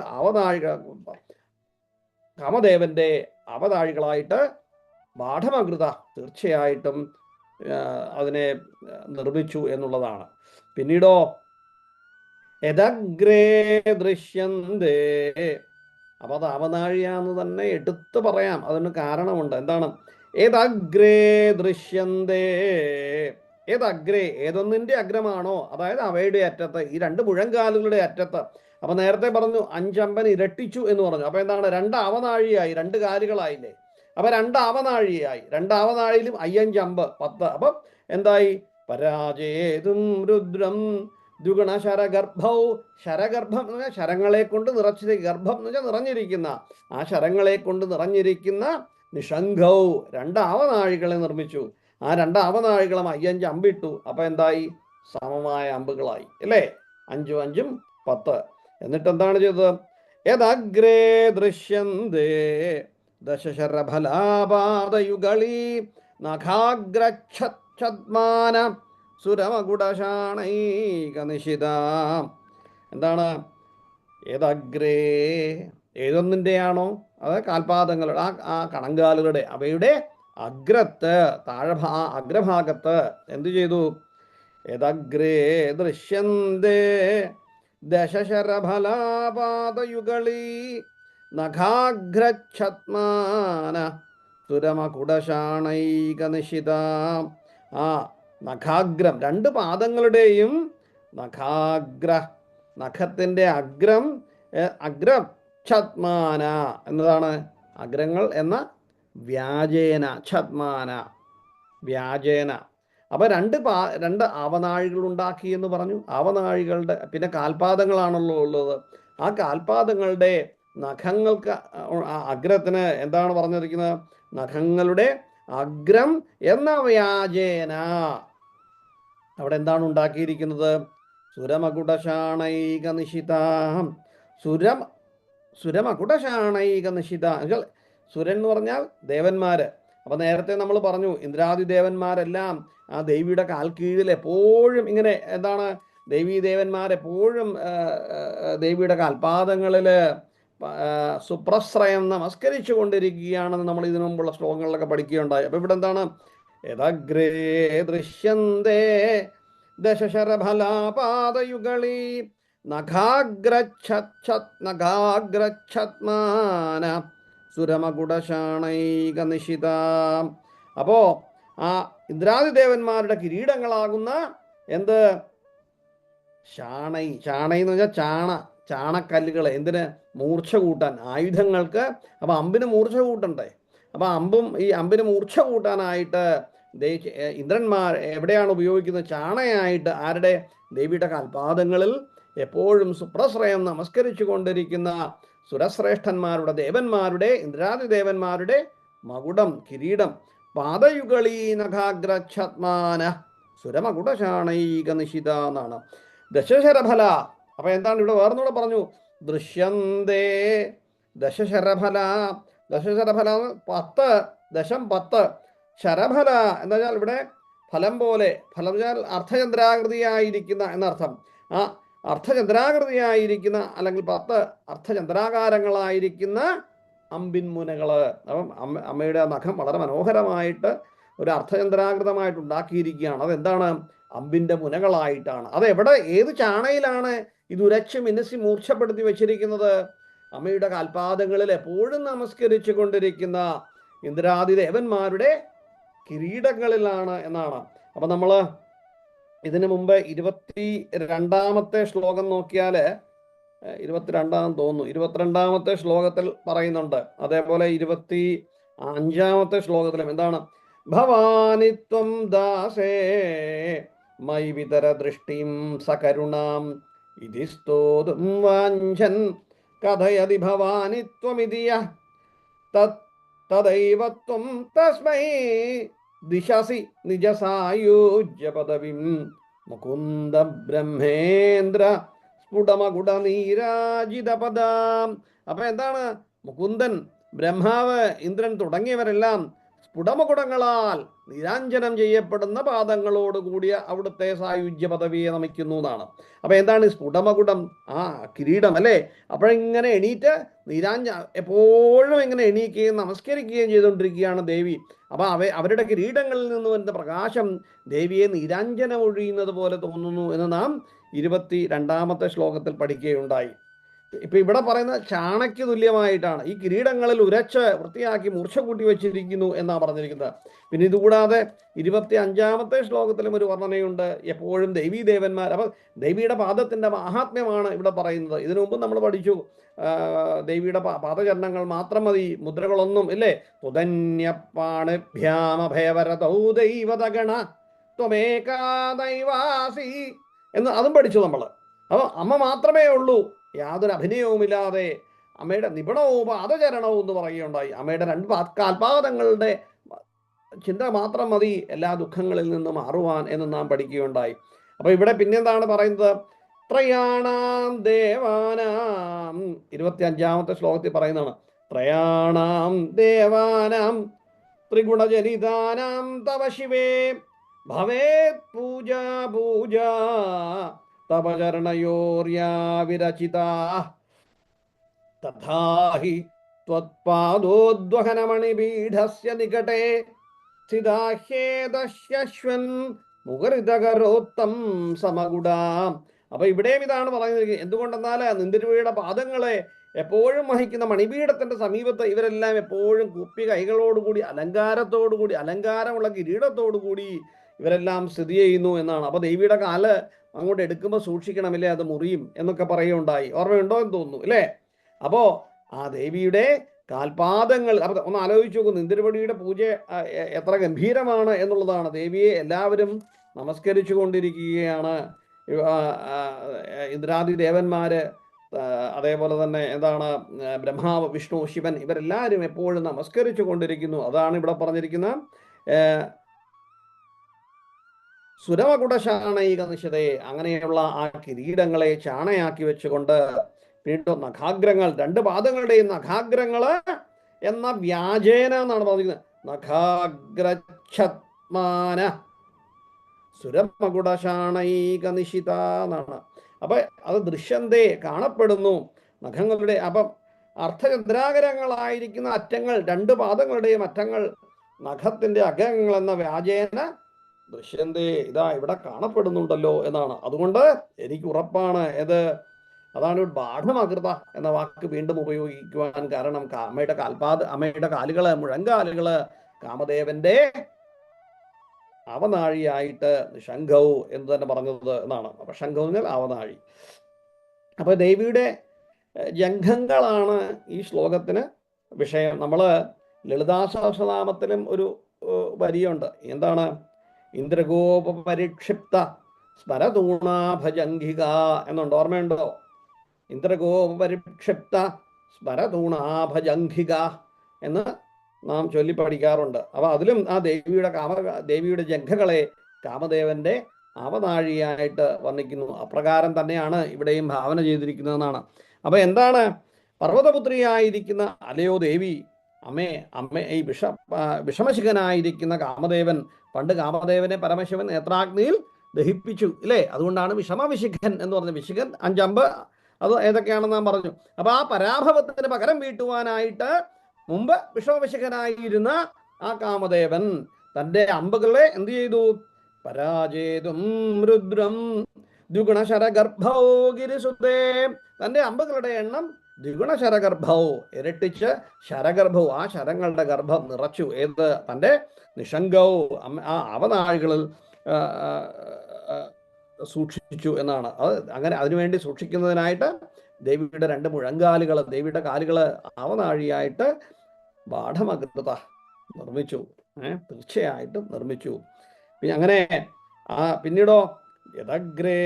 കാമദേവന്റെ അവതാഴികളായിട്ട് പാഠമകൃത തീർച്ചയായിട്ടും അതിനെ നിർമ്മിച്ചു എന്നുള്ളതാണ്. പിന്നീടോ യദഗ്രേ ദൃശ്യന്തേ, അപ്പൊ അത് അവനാഴിയാന്ന് തന്നെ എടുത്തു പറയാം. അതിന് കാരണമുണ്ട്. എന്താണ്? ഏതഗ്രേ ദൃശ്യന്തേ, ഏതഗ്രേ, ഏതൊന്നിന്റെ അഗ്രമാണോ, അതായത് അവയുടെ അറ്റത്ത്, ഈ 2 മുഴങ്കാലുകളുടെ അറ്റത്ത്. അപ്പൊ നേരത്തെ പറഞ്ഞു 5 അമ്പൻ ഇരട്ടിച്ചു എന്ന് പറഞ്ഞു. അപ്പൊ എന്താണ്? 2 അവനാഴിയായി, 2 കാലുകളായില്ലേ? അപ്പൊ 2 അവനാഴിയായി, 2 അവനാഴിയിലും 5 അമ്പ് 10. അപ്പം എന്തായി? പരാജേതും രുദ്രം ദ്വിഗുണ ശരഗർഭൗ, ശരഗർഭം എന്ന് പറഞ്ഞാൽ ശരങ്ങളെ കൊണ്ട് നിറച്ചിരിക്കുക, ഗർഭം എന്ന് വെച്ചാൽ നിറഞ്ഞിരിക്കുന്ന, ആ ശരങ്ങളെ കൊണ്ട് നിറഞ്ഞിരിക്കുന്ന നിഷംഘൗ, 2 ആവനാഴികളെ നിർമ്മിച്ചു. ആ 2 ആവനാഴികളും 5 അമ്പിട്ടു. അപ്പൊ എന്തായി? സമമായ അമ്പുകളായി അല്ലേ? 5 5 10. എന്നിട്ട് എന്താണ് ചെയ്തത്? യദഗ്രേ ദൃശ്യന്തേ ദശശരഫലാപാദയുഗളീ നഖാഗ്രച്ഛദ്മാന സുരമകുടശാണൈകനിശിത. എന്താണ്? ഏതഗ്രേ, ഏതൊന്നിൻ്റെയാണോ? അത് കാൽപാദങ്ങളുടെ, ആ കണങ്കാലുകളുടെ, അവയുടെ അഗ്രത്ത്, അഗ്രഭാഗത്ത് എന്തു ചെയ്തു? ഏതഗ്രേ ദൃശ്യന്തേ ദശശരഫലാപാദയുഗളീ നഖാഗ്രച്ഛദ്മാന സുരമകുടശാണൈകനിശിത. ആ നഖാഗ്രം, 2 പാദങ്ങളുടെയും നഖത്തിൻ്റെ അഗ്രം, അഗ്രച്ഛദ്മാന എന്നതാണ് അഗ്രങ്ങൾ എന്ന വ്യാജേന, ഛദ്മാന വ്യാജേന. അപ്പൊ 2 ആവനാഴികൾ ഉണ്ടാക്കി എന്ന് പറഞ്ഞു. ആവനാഴികളുടെ പിന്നെ കാൽപാദങ്ങളാണല്ലോ ഉള്ളത്. ആ കാൽപാദങ്ങളുടെ നഖങ്ങൾക്ക്, അഗ്രത്തിന് എന്താണ് പറഞ്ഞിരിക്കുന്നത്? നഖങ്ങളുടെ അഗ്രം എന്ന വ്യാജേന. അവിടെ എന്താണ് ഉണ്ടാക്കിയിരിക്കുന്നത്? സുരമകുടശാണൈക നിശിത. സുരമകുടശാണൈക നിശിത. സുരൻ എന്ന് പറഞ്ഞാൽ ദേവന്മാര്. അപ്പൊ നേരത്തെ നമ്മൾ പറഞ്ഞു, ഇന്ദ്രാദി ദേവന്മാരെല്ലാം ആ ദേവിയുടെ കാൽക്കീഴിൽ എപ്പോഴും ഇങ്ങനെ എന്താണ്, ദേവീ ദേവന്മാരെപ്പോഴും ദേവിയുടെ കാൽപാദങ്ങളിൽ സുപ്രശ്രയം നമസ്കരിച്ചു കൊണ്ടിരിക്കുകയാണെന്ന് നമ്മൾ ഇതിനു മുമ്പുള്ള ശ്ലോകങ്ങളിലൊക്കെ പഠിക്കുകയുണ്ടായി. അപ്പൊ ഇവിടെ എന്താണ്? യദഗ്രേ ദൃശ്യന്തേ ദശശരഫലാപാദയുഗളീ നഖാഗ്രച്ഛദ്മാന സുരമകുടശാണൈകനിശിത. അപ്പോ ആ ഇന്ദ്രാദിദേവന്മാരുടെ കിരീടങ്ങളാകുന്ന എന്ത്? ഷാണൈ. ഷാണൈ എന്ന് വെച്ചാൽ ചാണക്കല്ലുകൾ. എന്തിന്? മൂർച്ച കൂട്ടാൻ, ആയുധങ്ങൾക്ക്. അപ്പൊ അമ്പിന് മൂർച്ച കൂട്ടണ്ടേ? അപ്പൊ ഈ അമ്പിന് മൂർച്ച കൂട്ടാനായിട്ട് ഇന്ദ്രന്മാർ എവിടെയാണ് ഉപയോഗിക്കുന്നത്? ചാണയായിട്ട്. ആരുടെ? ദേവിയുടെ കാൽപാദങ്ങളിൽ എപ്പോഴും സുപ്രശ്രയം നമസ്കരിച്ചു കൊണ്ടിരിക്കുന്ന സുരശ്രേഷ്ഠന്മാരുടെ, ദേവന്മാരുടെ, ഇന്ദ്രാദി ദേവന്മാരുടെ മകുടം, കിരീടം. പാദയുഗളീ നഖാഗ്രച്ഛദ്മാന സുരമകുടശാണൈക നിശിത എന്നാണ്. ദശശരഫല. അപ്പൊ എന്താണ് ഇവിടെ? വേറൊന്നുകൂടെ പറഞ്ഞു. ദൃശ്യന്തേ ദശശരഫല. ദശശരഫല 10, ദശം 10. ശരഫല എന്ന് പറഞ്ഞാൽ ഇവിടെ ഫലം പോലെ, ഫലം വെച്ചാൽ അർദ്ധചന്ദ്രാകൃതിയായിരിക്കുന്ന എന്നർത്ഥം. ആ അർദ്ധചന്ദ്രാകൃതിയായിരിക്കുന്ന അല്ലെങ്കിൽ 10 അർദ്ധചന്ദ്രാകാരങ്ങളായിരിക്കുന്ന അമ്പിൻ മുനകള്. അപ്പം അമ്മയുടെ നഖം വളരെ മനോഹരമായിട്ട് ഒരു അർദ്ധചന്ദ്രാകൃതമായിട്ട് ഉണ്ടാക്കിയിരിക്കുകയാണ്. അതെന്താണ്? അമ്പിന്റെ മുനകളായിട്ടാണ്. അതെവിടെ? ഏത് ചാണയിലാണ് ഇത് ഉരച്ച് മിനുസി മൂർച്ഛപ്പെടുത്തി വെച്ചിരിക്കുന്നത്? അമ്മയുടെ കാൽപാദങ്ങളിൽ എപ്പോഴും നമസ്കരിച്ചു കൊണ്ടിരിക്കുന്ന ഇന്ദ്രാദി ദേവന്മാരുടെ കിരീടങ്ങളിലാണ് എന്നാണ്. അപ്പൊ നമ്മൾ ഇതിനു മുമ്പ് 22-ാമത്തെ ശ്ലോകം നോക്കിയാല്, 22-ാം തോന്നുന്നു, 22-ാമത്തെ ശ്ലോകത്തിൽ പറയുന്നുണ്ട്. അതേപോലെ 25-ാമത്തെ ശ്ലോകത്തിലും എന്താണ്? ഭവാനിത്വം ദാസേ മൈ വിതര ദൃഷ്ടിം സകരുണാം ഇതി സ്തോതും വാഞ്ചൻ കഥയതി ഭവാനിത്വമിതി തദൈവത്വം തസ്മൈ ദിശസി നിജസായുജ്യ പദവിം മുകുന്ദ ബ്രഹ്മേന്ദ്ര സ്ഫുടമകുട നീരാജിത പദാം. അപ്പൊ എന്താണ്? മുകുന്ദൻ, ബ്രഹ്മാവ്, ഇന്ദ്രൻ തുടങ്ങിയവരെല്ലാം സ്ഫുടമകുടങ്ങളാൽ നിരാഞ്ജനം ചെയ്യപ്പെടുന്ന പാദങ്ങളോട് കൂടിയ അവിടുത്തെ സായുജ്യ പദവിയെ നമിക്കുന്നു എന്നാണ്. അപ്പൊ എന്താണ് സ്ഫുടമകുടം? ആ കിരീടം അല്ലേ? അപ്പോഴിങ്ങനെ എണീറ്റ് എപ്പോഴും ഇങ്ങനെ എണീക്കുകയും നമസ്കരിക്കുകയും ചെയ്തുകൊണ്ടിരിക്കുകയാണ് ദേവി. അപ്പൊ അവരുടെ കിരീടങ്ങളിൽ നിന്ന് വരുന്ന പ്രകാശം ദേവിയെ നിരാഞ്ജനം ഒഴിയുന്നത് പോലെ തോന്നുന്നു എന്ന് നാം 22-ാമത്തെ ശ്ലോകത്തിൽ പഠിക്കുകയുണ്ടായി. ഇപ്പൊ ഇവിടെ പറയുന്ന ചാണയ്ക്ക് തുല്യമായിട്ടാണ് ഈ കിരീടങ്ങളിൽ ഉരച്ച് വൃത്തിയാക്കി മൂർച്ച കൂട്ടി വെച്ചിരിക്കുന്നു എന്നാണ് പറഞ്ഞിരിക്കുന്നത്. പിന്നെ ഇതുകൂടാതെ 25-ാമത്തെ ശ്ലോകത്തിലും ഒരു വർണ്ണനയുണ്ട്. എപ്പോഴും ദേവീ ദേവന്മാർ. അപ്പൊ ദേവിയുടെ പാദത്തിന്റെ മാഹാത്മ്യമാണ് ഇവിടെ പറയുന്നത്. ഇതിനു മുമ്പ് നമ്മൾ പഠിച്ചു, ദേവിയുടെ പാദചരണങ്ങൾ മാത്രം മതി, മുദ്രകളൊന്നും ഇല്ലേ? തുതന്യപ്പാണിഭ്യാമഭയവരതൗ ദൈവതഗണ ത്വമേകാ ദൈവാസി എന്ന് അതും പഠിച്ചു നമ്മൾ. അപ്പോൾ അമ്മ മാത്രമേ ഉള്ളൂ, യാതൊരു അഭിനയവുമില്ലാതെ അമ്മയുടെ നിപുണവും പാദചരണവും എന്ന് പറയുകയുണ്ടായി. അമ്മയുടെ രണ്ട് കാൽപാദങ്ങളുടെ ചിന്ത മാത്രം മതി എല്ലാ ദുഃഖങ്ങളിൽ നിന്നും മാറുവാൻ എന്ന് നാം പഠിക്കുകയുണ്ടായി. അപ്പൊ ഇവിടെ പിന്നെന്താണ് പറയുന്നത്? ത്രയാണാം ദേവാനാം 25-ാമത്തെ ശ്ലോകത്തിൽ പറയുന്നതാണ്. ത്രയാണാം ദേവാനാം ത്രിഗുണജനിതാനാം തവ ശിവേ ഭവേത് പൂജ പൂജ തവ ചരണയോര്യാ വിരചിതാ തഥാ ഹി ത്വത്പാദോദ്വഹനമണിപീഠസ്യ നികടേ സ്ഥിതാഹ്യേതശ്യശ്വൻ മുഖരിതകരോത്തം സമഗുഡാം. അപ്പൊ ഇവിടെയും ഇതാണ് പറയുന്നത്. എന്തുകൊണ്ടെന്നാൽ നിന്തിരുവയുടെ പാദങ്ങളെ എപ്പോഴും വഹിക്കുന്ന മണിപീഠത്തിന്റെ സമീപത്ത് ഇവരെല്ലാം എപ്പോഴും കുപ്പി കൈകളോടുകൂടി അലങ്കാരത്തോടുകൂടി അലങ്കാരമുള്ള കിരീടത്തോടുകൂടി ഇവരെല്ലാം സ്ഥിതി ചെയ്യുന്നു എന്നാണ്. അപ്പൊ ദേവിയുടെ കാല് അങ്ങോട്ട് എടുക്കുമ്പോൾ സൂക്ഷിക്കണമില്ലേ, അത് മുറിയും എന്നൊക്കെ പറയുകയുണ്ടായി. ഓർമ്മയുണ്ടോ എന്ന് തോന്നുന്നു അല്ലേ? അപ്പോ ആ ദേവിയുടെ കാൽപാദങ്ങൾ അപ്പൊ ഒന്ന് ആലോചിച്ച് നോക്കുന്നു. നിന്തിരുവടിയുടെ പൂജ എത്ര ഗംഭീരമാണ് എന്നുള്ളതാണ്. ദേവിയെ എല്ലാവരും നമസ്കരിച്ചു കൊണ്ടിരിക്കുകയാണ്. ഇന്ദ്രാദി ദേവന്മാര്, അതേപോലെ തന്നെ എന്താണ് ബ്രഹ്മാവ്, വിഷ്ണു, ശിവൻ, ഇവരെല്ലാവരും എപ്പോഴും നമസ്കരിച്ചു കൊണ്ടിരിക്കുന്നു. അതാണ് ഇവിടെ പറഞ്ഞിരിക്കുന്ന സുരമകുടശാണൈക നിശതേ. അങ്ങനെയുള്ള ആ കിരീടങ്ങളെ ചാണയാക്കി വെച്ചുകൊണ്ട് വീണ്ടും നഖാഗ്രങ്ങൾ, രണ്ട് പാദങ്ങളുടെയും നഖാഗ്രങ്ങള് എന്ന വ്യാജേന എന്നാണ് പറഞ്ഞിരിക്കുന്നത്. നഖാഗ്രച്ഛത്മാന സുരമകുടശാണൈക നിശിത എന്നാണ്. അപ്പൊ അത് ദൃശ്യന്തേ കാണപ്പെടുന്നു നഖങ്ങളുടെ. അപ്പം അർത്ഥചന്ദ്രാകരങ്ങളായിരിക്കുന്ന അറ്റങ്ങൾ, രണ്ട് പാദങ്ങളുടെയും അറ്റങ്ങൾ നഖത്തിന്റെ അഗ്രങ്ങൾ എന്ന വ്യാജേന ദൃശ്യന്തേ, ഇതാ ഇവിടെ കാണപ്പെടുന്നുണ്ടല്ലോ എന്നാണ്. അതുകൊണ്ട് എനിക്ക് ഉറപ്പാണ് അതാണ് ബാഠമകൃത എന്ന വാക്ക് വീണ്ടും ഉപയോഗിക്കുവാൻ കാരണം. അമ്മയുടെ കാലുകള്, മുഴങ്കാലുകള് കാമദേവന്റെ അവനാഴിയായിട്ട് ശംഖൗ എന്ന് തന്നെ പറഞ്ഞത് എന്നാണ്. അപ്പൊ ശംഖൗ എന്നാൽ അവനാഴി. അപ്പൊ ദേവിയുടെ ജംഘങ്ങളാണ് ഈ ശ്ലോകത്തിന് വിഷയം. നമ്മള് ലളിതാ സഹസ്രനാമത്തിലും ഒരു വരിയുണ്ട്. എന്താണ്? ഇന്ദ്രഗോപ പരിക്ഷിപ്ത സ്മരതൂണാഭജംഘിക എന്നുണ്ട്. ഓർമ്മയുണ്ടോ? ഇന്ദ്രഗോപ പരിക്ഷിപ്ത സ്മരതൂണാഭജംഘിക എന്ന് നാം ചൊല്ലി പഠിക്കാറുണ്ട്. അപ്പൊ അതിലും ആ ദേവിയുടെ ജംഘകളെ കാമദേവന്റെ അവനാഴിയായിട്ട് വർണ്ണിക്കുന്നു. അപ്രകാരം തന്നെയാണ് ഇവിടെയും ഭാവന ചെയ്തിരിക്കുന്നതെന്നാണ്. അപ്പൊ എന്താണ്? പർവ്വതപുത്രിയായിരിക്കുന്ന അലയോ ദേവി, അമ്മേ ഈ വിഷമശിഖനായിരിക്കുന്ന കാമദേവൻ, പണ്ട് കാമദേവനെ പരമശിവൻ നേത്രാഗ്നിയിൽ ദഹിപ്പിച്ചു ഇല്ലേ? അതുകൊണ്ടാണ് വിഷമവിശിഖൻ എന്ന് പറഞ്ഞത്. വിശിഖൻ 5 അമ്പ്, അത് ഏതൊക്കെയാണെന്ന് നാം പറഞ്ഞു. അപ്പൊ ആ പരാഭവത്തിന് പകരം വീട്ടുവാനായിട്ട് മുമ്പ് വിഷമവിശിഖനായിരുന്ന ആ കാമദേവൻ തൻ്റെ അമ്പുകളെ എന്ത് ചെയ്തു? പരാജേതും രുദ്രം ദ്വിഗുണശരഗർഭൗ ഗിരിസുതേ. തൻ്റെ അമ്പുകളുടെ എണ്ണം ദ്വിഗുണശരഗർഭൗ, ഇരട്ടിച്ച് ശരഗർഭൗ, ആ ശരങ്ങളുടെ ഗർഭം നിറച്ചു. തൻ്റെ നിഷംഗൗ, ആ അവനാഴികളിൽ സൂക്ഷിച്ചു എന്നാണ്. അത് അങ്ങനെ അതിനുവേണ്ടി സൂക്ഷിക്കുന്നതിനായിട്ട് ദേവിയുടെ 2 മുഴങ്കാലുകൾ, ദേവിയുടെ കാലുകൾ അവനാഴിയായിട്ട് ബാഠമകൃത നിർമ്മിച്ചു. തീർച്ചയായിട്ടും നിർമ്മിച്ചു. പിന്നെ അങ്ങനെ പിന്നീടോ യദഗ്രേ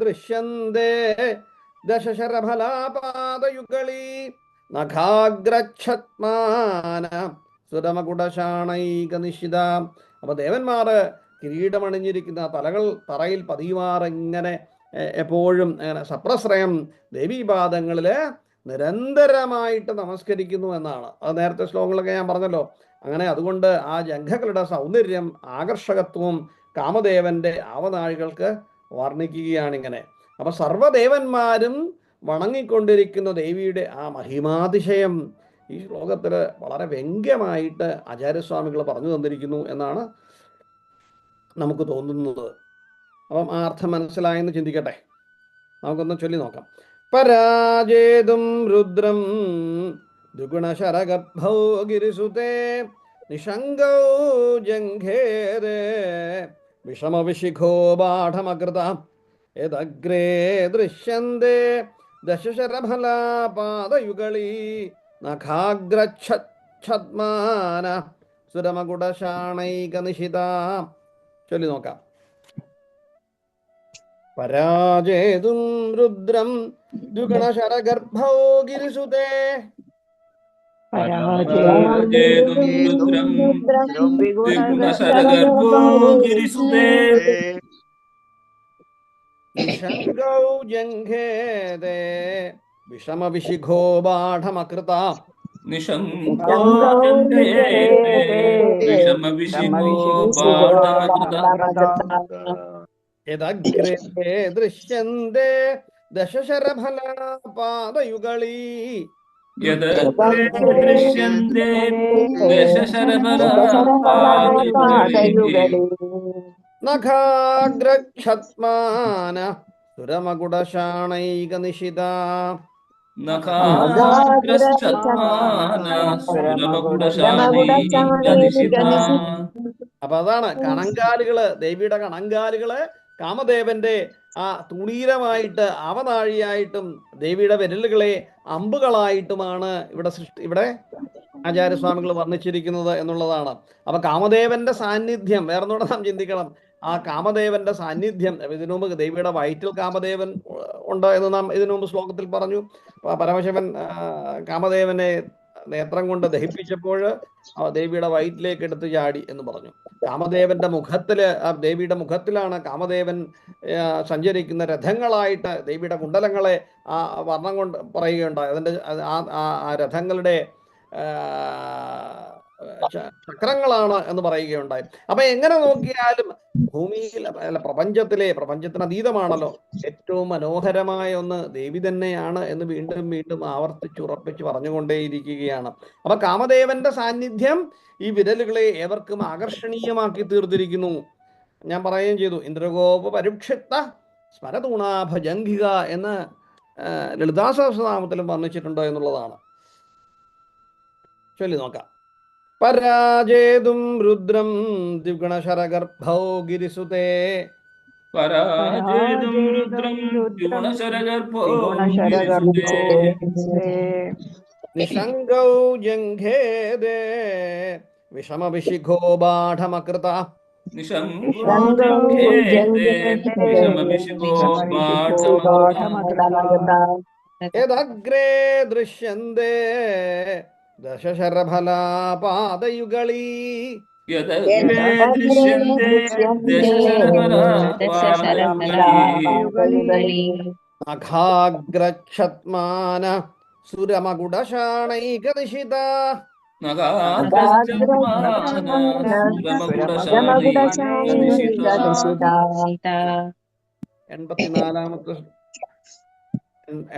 ദൃശ്യന്തേ ദശശരഫലാപാദയുഗളീ നഖാഗ്രച്ഛത്മാന സുരമകുടശാണൈക നിശിത. അപ്പൊ ദേവന്മാര് കിരീടമണിഞ്ഞിരിക്കുന്ന തലകൾ തറയിൽ പതിയുമാർ ഇങ്ങനെ എപ്പോഴും സപ്രശ്രയം ദേവീപാദങ്ങളില് നിരന്തരമായിട്ട് നമസ്കരിക്കുന്നു എന്നാണ്. അത് നേരത്തെ ശ്ലോകങ്ങളൊക്കെ ഞാൻ പറഞ്ഞല്ലോ. അങ്ങനെ അതുകൊണ്ട് ആ ജംഘകളുടെ സൗന്ദര്യം, ആകർഷകത്വവും കാമദേവന്റെ അവനാഴികൾക്ക് വർണ്ണിക്കുകയാണിങ്ങനെ. അപ്പൊ സർവ്വദേവന്മാരും വണങ്ങിക്കൊണ്ടിരിക്കുന്ന ദേവിയുടെ ആ മഹിമാതിശയം ഈ ശ്ലോകത്തിൽ വളരെ വ്യംഗ്യമായിട്ട് ആചാര്യസ്വാമികൾ പറഞ്ഞു തന്നിരിക്കുന്നു എന്നാണ് നമുക്ക് തോന്നുന്നത്. അപ്പം ആ അർത്ഥം മനസ്സിലായെന്ന് ചിന്തിക്കട്ടെ. നമുക്കൊന്ന് ചൊല്ലി നോക്കാം. പരാജേതും രുദ്രം ദ്വിഗുണശരഗർഭൗ ഗിരിസുതേ നിഷംഗൗ ജംഘേരേ വിഷമവിശിഖോ ബാഠമകൃത യദഗ്രേ ദൃശ്യന്തേ ദശശരഫലാപാദയുഗളീ നഖാഗ്രച്ഛത്മാന സുരമകുടശാണൈക നിശിത. ചൊല്ലി നോക്കാം. പരാജേതും രുദ്രം ദ്വിഗണശരഗർഭോ ഗിരിസുതേ. പരാജേതും രുദ്രം ദ്വിഗുണശരഗർഭോ ഗിരിസുതേ. നിശങ്കൗ ജംഘേദേ വിഷമവിശിഖോ ബാഠമകൃത. നിശങ്കോ ജംഘേതേ വിഷമവിശിഖോ ബാഠമകൃത. യദഗ്രേ ദൃശ്യന്തേ ദശശരഫലപാദയുഗളീ. യദഗ്രേ ദൃശ്യന്തേ ദശശരഫലപാദയുഗളീ. നഖാഗ്രക്ഷത്മാന സുരമകുടശാണൈകനിശിതാ. അപ്പൊ അതാണ് കണങ്കാലുകള്, ദേവിയുടെ കണങ്കാലുകള് കാമദേവന്റെ ആ തുണീരമായിട്ട് അവനാഴിയായിട്ടും ദേവിയുടെ വിരലുകളെ അമ്പുകളായിട്ടുമാണ് ഇവിടെ ആചാര്യസ്വാമികൾ വർണ്ണിച്ചിരിക്കുന്നത് എന്നുള്ളതാണ്. അപ്പൊ കാമദേവന്റെ സാന്നിധ്യം വേറൊന്നുകൂടെ നാം ചിന്തിക്കണം. ആ കാമദേവന്റെ സാന്നിധ്യം ഇതിനു മുമ്പ് ദേവിയുടെ വയറ്റിൽ കാമദേവൻ ഉണ്ട് എന്ന് നാം ഇതിനു മുമ്പ് ശ്ലോകത്തിൽ പറഞ്ഞു. പരമശിവൻ കാമദേവനെ നേത്രം കൊണ്ട് ദഹിപ്പിച്ചപ്പോൾ ദേവിയുടെ വയറ്റിലേക്ക് എടുത്ത് ചാടി എന്ന് പറഞ്ഞു. കാമദേവന്റെ മുഖത്തില്, ദേവിയുടെ മുഖത്തിലാണ് കാമദേവൻ സഞ്ചരിക്കുന്ന രഥങ്ങളായിട്ട് ദേവിയുടെ കുണ്ടലങ്ങളെ ആ വർണ്ണം കൊണ്ട് പറയുകയുണ്ടായി. അതിൻ്റെ ആ രഥങ്ങളുടെ ചക്രങ്ങളാണ് എന്ന് പറയുകയുണ്ടായി. അപ്പൊ എങ്ങനെ നോക്കിയാലും ഭൂമിയിൽ അല്ല പ്രപഞ്ചത്തിന് അതീതമാണല്ലോ, ഏറ്റവും മനോഹരമായ ഒന്ന് ദേവി തന്നെയാണ് എന്ന് വീണ്ടും വീണ്ടും ആവർത്തിച്ചുറപ്പിച്ച് പറഞ്ഞുകൊണ്ടേയിരിക്കുകയാണ്. അപ്പൊ കാമദേവന്റെ സാന്നിധ്യം ഈ വിരലുകളെ ഏവർക്കും ആകർഷണീയമാക്കി തീർത്തിരിക്കുന്നു. ഞാൻ പറയുകയും ചെയ്തു, ഇന്ദ്രഗോപ പരുക്ഷിത്ത സ്മരതൂണാഭജംഘിക എന്ന് ലളിതാ സഹസ്രനാമത്തിലും വർണ്ണിച്ചിട്ടുണ്ടോ എന്നുള്ളതാണ്. ചൊല്ലി നോക്കാം. പരാജേതും രുദ്രം ദ്വിഗുണശരഗർഭോ ഗിരിസുതേ. പരാജേതും രുദ്രം ദ്വിഗുണശരഗർഭോ ഗിരിസുതേ. നിശങ്കൗ ജംഘേദേ വിഷമവിശിഖോ ബാഠമകൃത. നിശങ്കോ ജംഘേതേ വിഷമവിശിഖോ ബാഠമകൃത. യദഗ്രേ ദൃശ്യന്തേ ദശശരഫലപാദയുഗളീ. യദഗ്രേ ദൃശ്യന്തേ ദശശരഫലപാദയുഗളീ. നഖാഗ്രക്ഷത്മാന സുരമകുടശാണൈകനിശിതാ.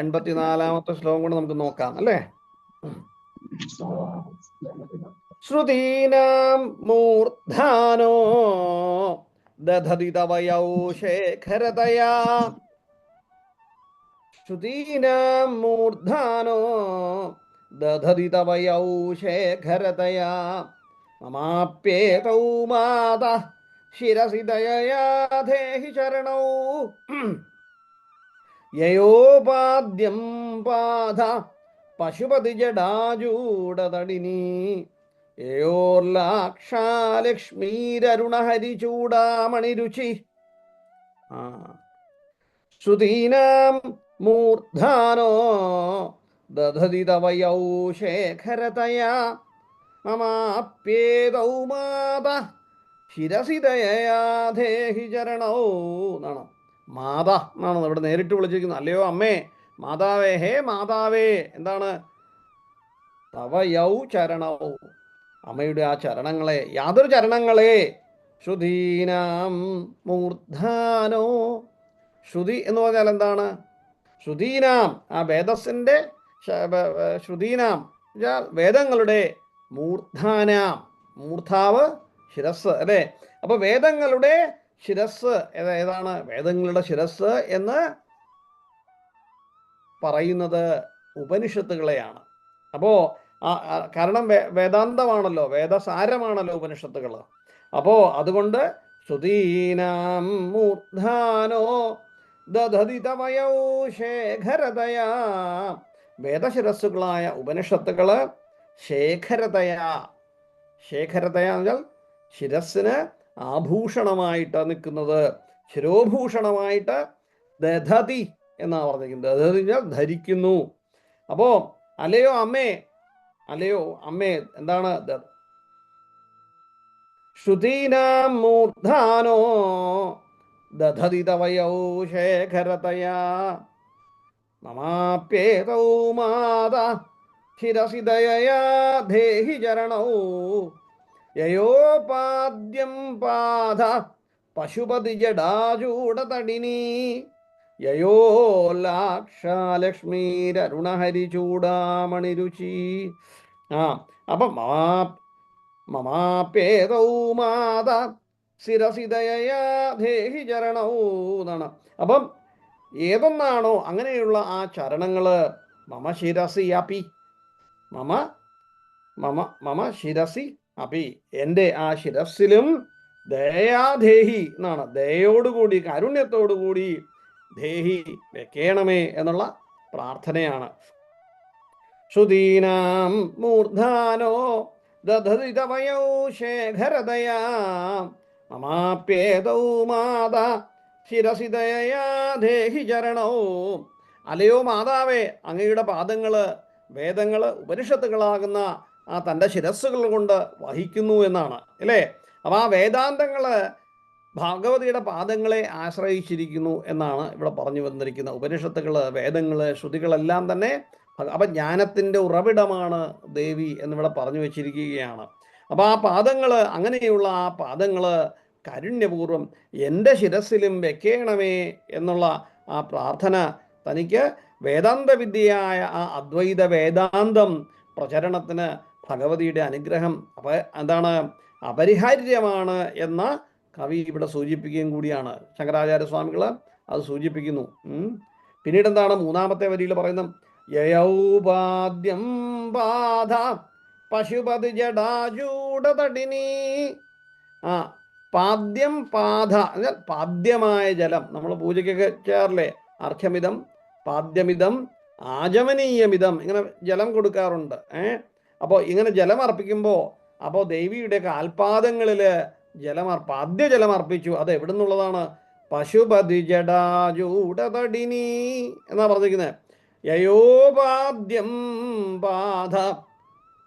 എൺപത്തിനാലാമത്തെ ശ്ലോകം കൊണ്ട് നമുക്ക് നോക്കാം അല്ലേ. ശ്രുതീനാം മൂർധാനോ ദധതി തവയൗ ശേഖരതയാ. ശ്രുതീനാം മൂർധാനോ ദധതി തവയൗ ശേഖരതയാ. മമാപ്യേതൗ മാതാ ശിരസി ദയയാ ധേഹി ശരണൗ. യയോപാദ്യം പാദ പശുപതി ജടാജൂടതടിനി. യോർലാക്ഷാലക്ഷ്മീരരുണഹരിചൂടാമണിരുചി. ശ്രുതീനാം മൂർധാനോ ദധതി തവയൗ ശേഖരതയാ. മമാപ്യേതൗ മാതാ ശിരസി ദയയാ ധേഹി ചരണൗ എന്നാണ്. മാതാ എന്നാണ് ഇവിടെ നേരിട്ട് വിളിച്ചിരിക്കുന്നത്. അല്ലയോ അമ്മേ, മാതാവേ, ഹേ മാതാവേ. എന്താണ്? തവയൗ ചരണൗ, അമ്മയുടെ ആ ചരണങ്ങളെ, യാതൊരു ചരണങ്ങളെ. ശ്രുതീനാം മൂർധാനോ. ശ്രുതി എന്ന് പറഞ്ഞാൽ എന്താണ്? ശ്രുതീനാം, ആ വേദസിന്റെ ശ്രുതീനാം വേദങ്ങളുടെ, മൂർധാനാം, മൂർധാവ് ശിരസ് അല്ലെ. അപ്പൊ വേദങ്ങളുടെ ശിരസ് ഏതാണ്? വേദങ്ങളുടെ ശിരസ് എന്ന് പറയുന്നത് ഉപനിഷത്തുകളെയാണ്. അപ്പോ കാരണം വേദാന്തമാണല്ലോ, വേദസാരമാണല്ലോ ഉപനിഷത്തുകൾ. അപ്പോ അതുകൊണ്ട് ശ്രുതീനാം മൂർധാനോ ദധതി തവയൗ ശേഖരതയാ. വേദശിരസ്സുകളായ ഉപനിഷത്തുകള് ശേഖരതയാ. ശേഖരതയാ എന്നാൽ ശിരസ്സിന് ആഭൂഷണമായിട്ട് നിൽക്കുന്നത്, ശിരോഭൂഷണമായിട്ട് ദധതി എന്നാണ് പറഞ്ഞിരിക്കുന്നത്. ദധതി ധരിക്കുന്നു. അപ്പോ അല്ലയോ അമ്മേ, അല്ലയോ അമ്മേ എന്താണ്? ശ്രുതീനാം മൂർധാനോ ദധതി തവയൗ ശേഖരതയാ മമാപ്യേതൗ മാതാ ശിരസി ദയയാ ധേഹി ചരണൗ യയോപാദ്യം പാദ പശുപതി ജടാചൂടതടിനീ യയോ ലാക്ഷാലക്ഷ്മീരരുണഹരിചൂടാമണിരുചി. അപ്പം മമാപേതൗ മാത ശിരസി ദയയാ ധേഹി ചരണൗ എന്നാണ്. അപ്പം ഏതൊന്നാണോ അങ്ങനെയുള്ള ആ ചരണങ്ങള് മമ ശിരസി അപി മമ മമ മമ ശിരസി അപി എൻ്റെ ആ ശിരസിലും ദയാധേഹി എന്നാണ്, ദയോടുകൂടി കാരുണ്യത്തോടുകൂടി ദേഹി വെക്കേണമേ എന്നുള്ള പ്രാർത്ഥനയാണ്. ശ്രുതീനാം മൂർധാനോ ദധതി തവയൗ ശേഖരതയാ മമാപ്യേതൗ മാതാ ശിരസി ദയയാ ദേഹി ചരണൗ. അലയോ മാതാവേ, അങ്ങയുടെ പാദങ്ങള് വേദങ്ങള് ഉപനിഷത്തുകളാകുന്ന ആ തൻ്റെ ശിരസ്സുകൾ കൊണ്ട് വഹിക്കുന്നു എന്നാണ് അല്ലേ. അപ്പം ആ വേദാന്തങ്ങള് ഭഗവതിയുടെ പാദങ്ങളെ ആശ്രയിച്ചിരിക്കുന്നു എന്നാണ് ഇവിടെ പറഞ്ഞു വന്നിരിക്കുന്നത്. ഉപനിഷത്തുകള്, വേദങ്ങള്, ശ്രുതികളെല്ലാം തന്നെ അപ്പം ജ്ഞാനത്തിൻ്റെ ഉറവിടമാണ് ദേവി എന്നിവിടെ പറഞ്ഞു വെച്ചിരിക്കുകയാണ്. അപ്പം ആ പാദങ്ങള്, അങ്ങനെയുള്ള ആ പാദങ്ങള് കാരുണ്യപൂർവ്വം എൻ്റെ ശിരസിലും വെക്കേണമേ എന്നുള്ള ആ പ്രാർത്ഥന തനിക്ക് വേദാന്ത വിദ്യയായ ആ അദ്വൈത വേദാന്തം പ്രചരണത്തിന് ഭഗവതിയുടെ അനുഗ്രഹം എന്താണ് അപരിഹാര്യമാണ് എന്ന കവി ഇവിടെ സൂചിപ്പിക്കുകയും കൂടിയാണ്. ശങ്കരാചാര്യസ്വാമികൾ അത് സൂചിപ്പിക്കുന്നു. പിന്നീട് എന്താണ് മൂന്നാമത്തെ വരിയിൽ പറയുന്നത്? യയൗപാദ്യം പാദ പശുപതി ജടാചൂടതടിനീ. പാദ്യം പാദ പാദ്യമായ ജലം നമ്മൾ പൂജയ്ക്കൊക്കെ ചേർലേ, അർഘ്യമിതം പാദ്യമിതം ആചമനീയമിതം ഇങ്ങനെ ജലം കൊടുക്കാറുണ്ട്. അപ്പോൾ ഇങ്ങനെ ജലം അർപ്പിക്കുമ്പോൾ അപ്പോൾ ദേവിയുടെ കാൽപാദങ്ങളിൽ പാദ്യ ജലം അർപ്പിച്ചു. അത് എവിടെ നിന്നുള്ളതാണ്? പശുപതി ജടാചൂടതടിനീ എന്നാ പറഞ്ഞിരിക്കുന്നത്. യയോപാദ്യം പാദ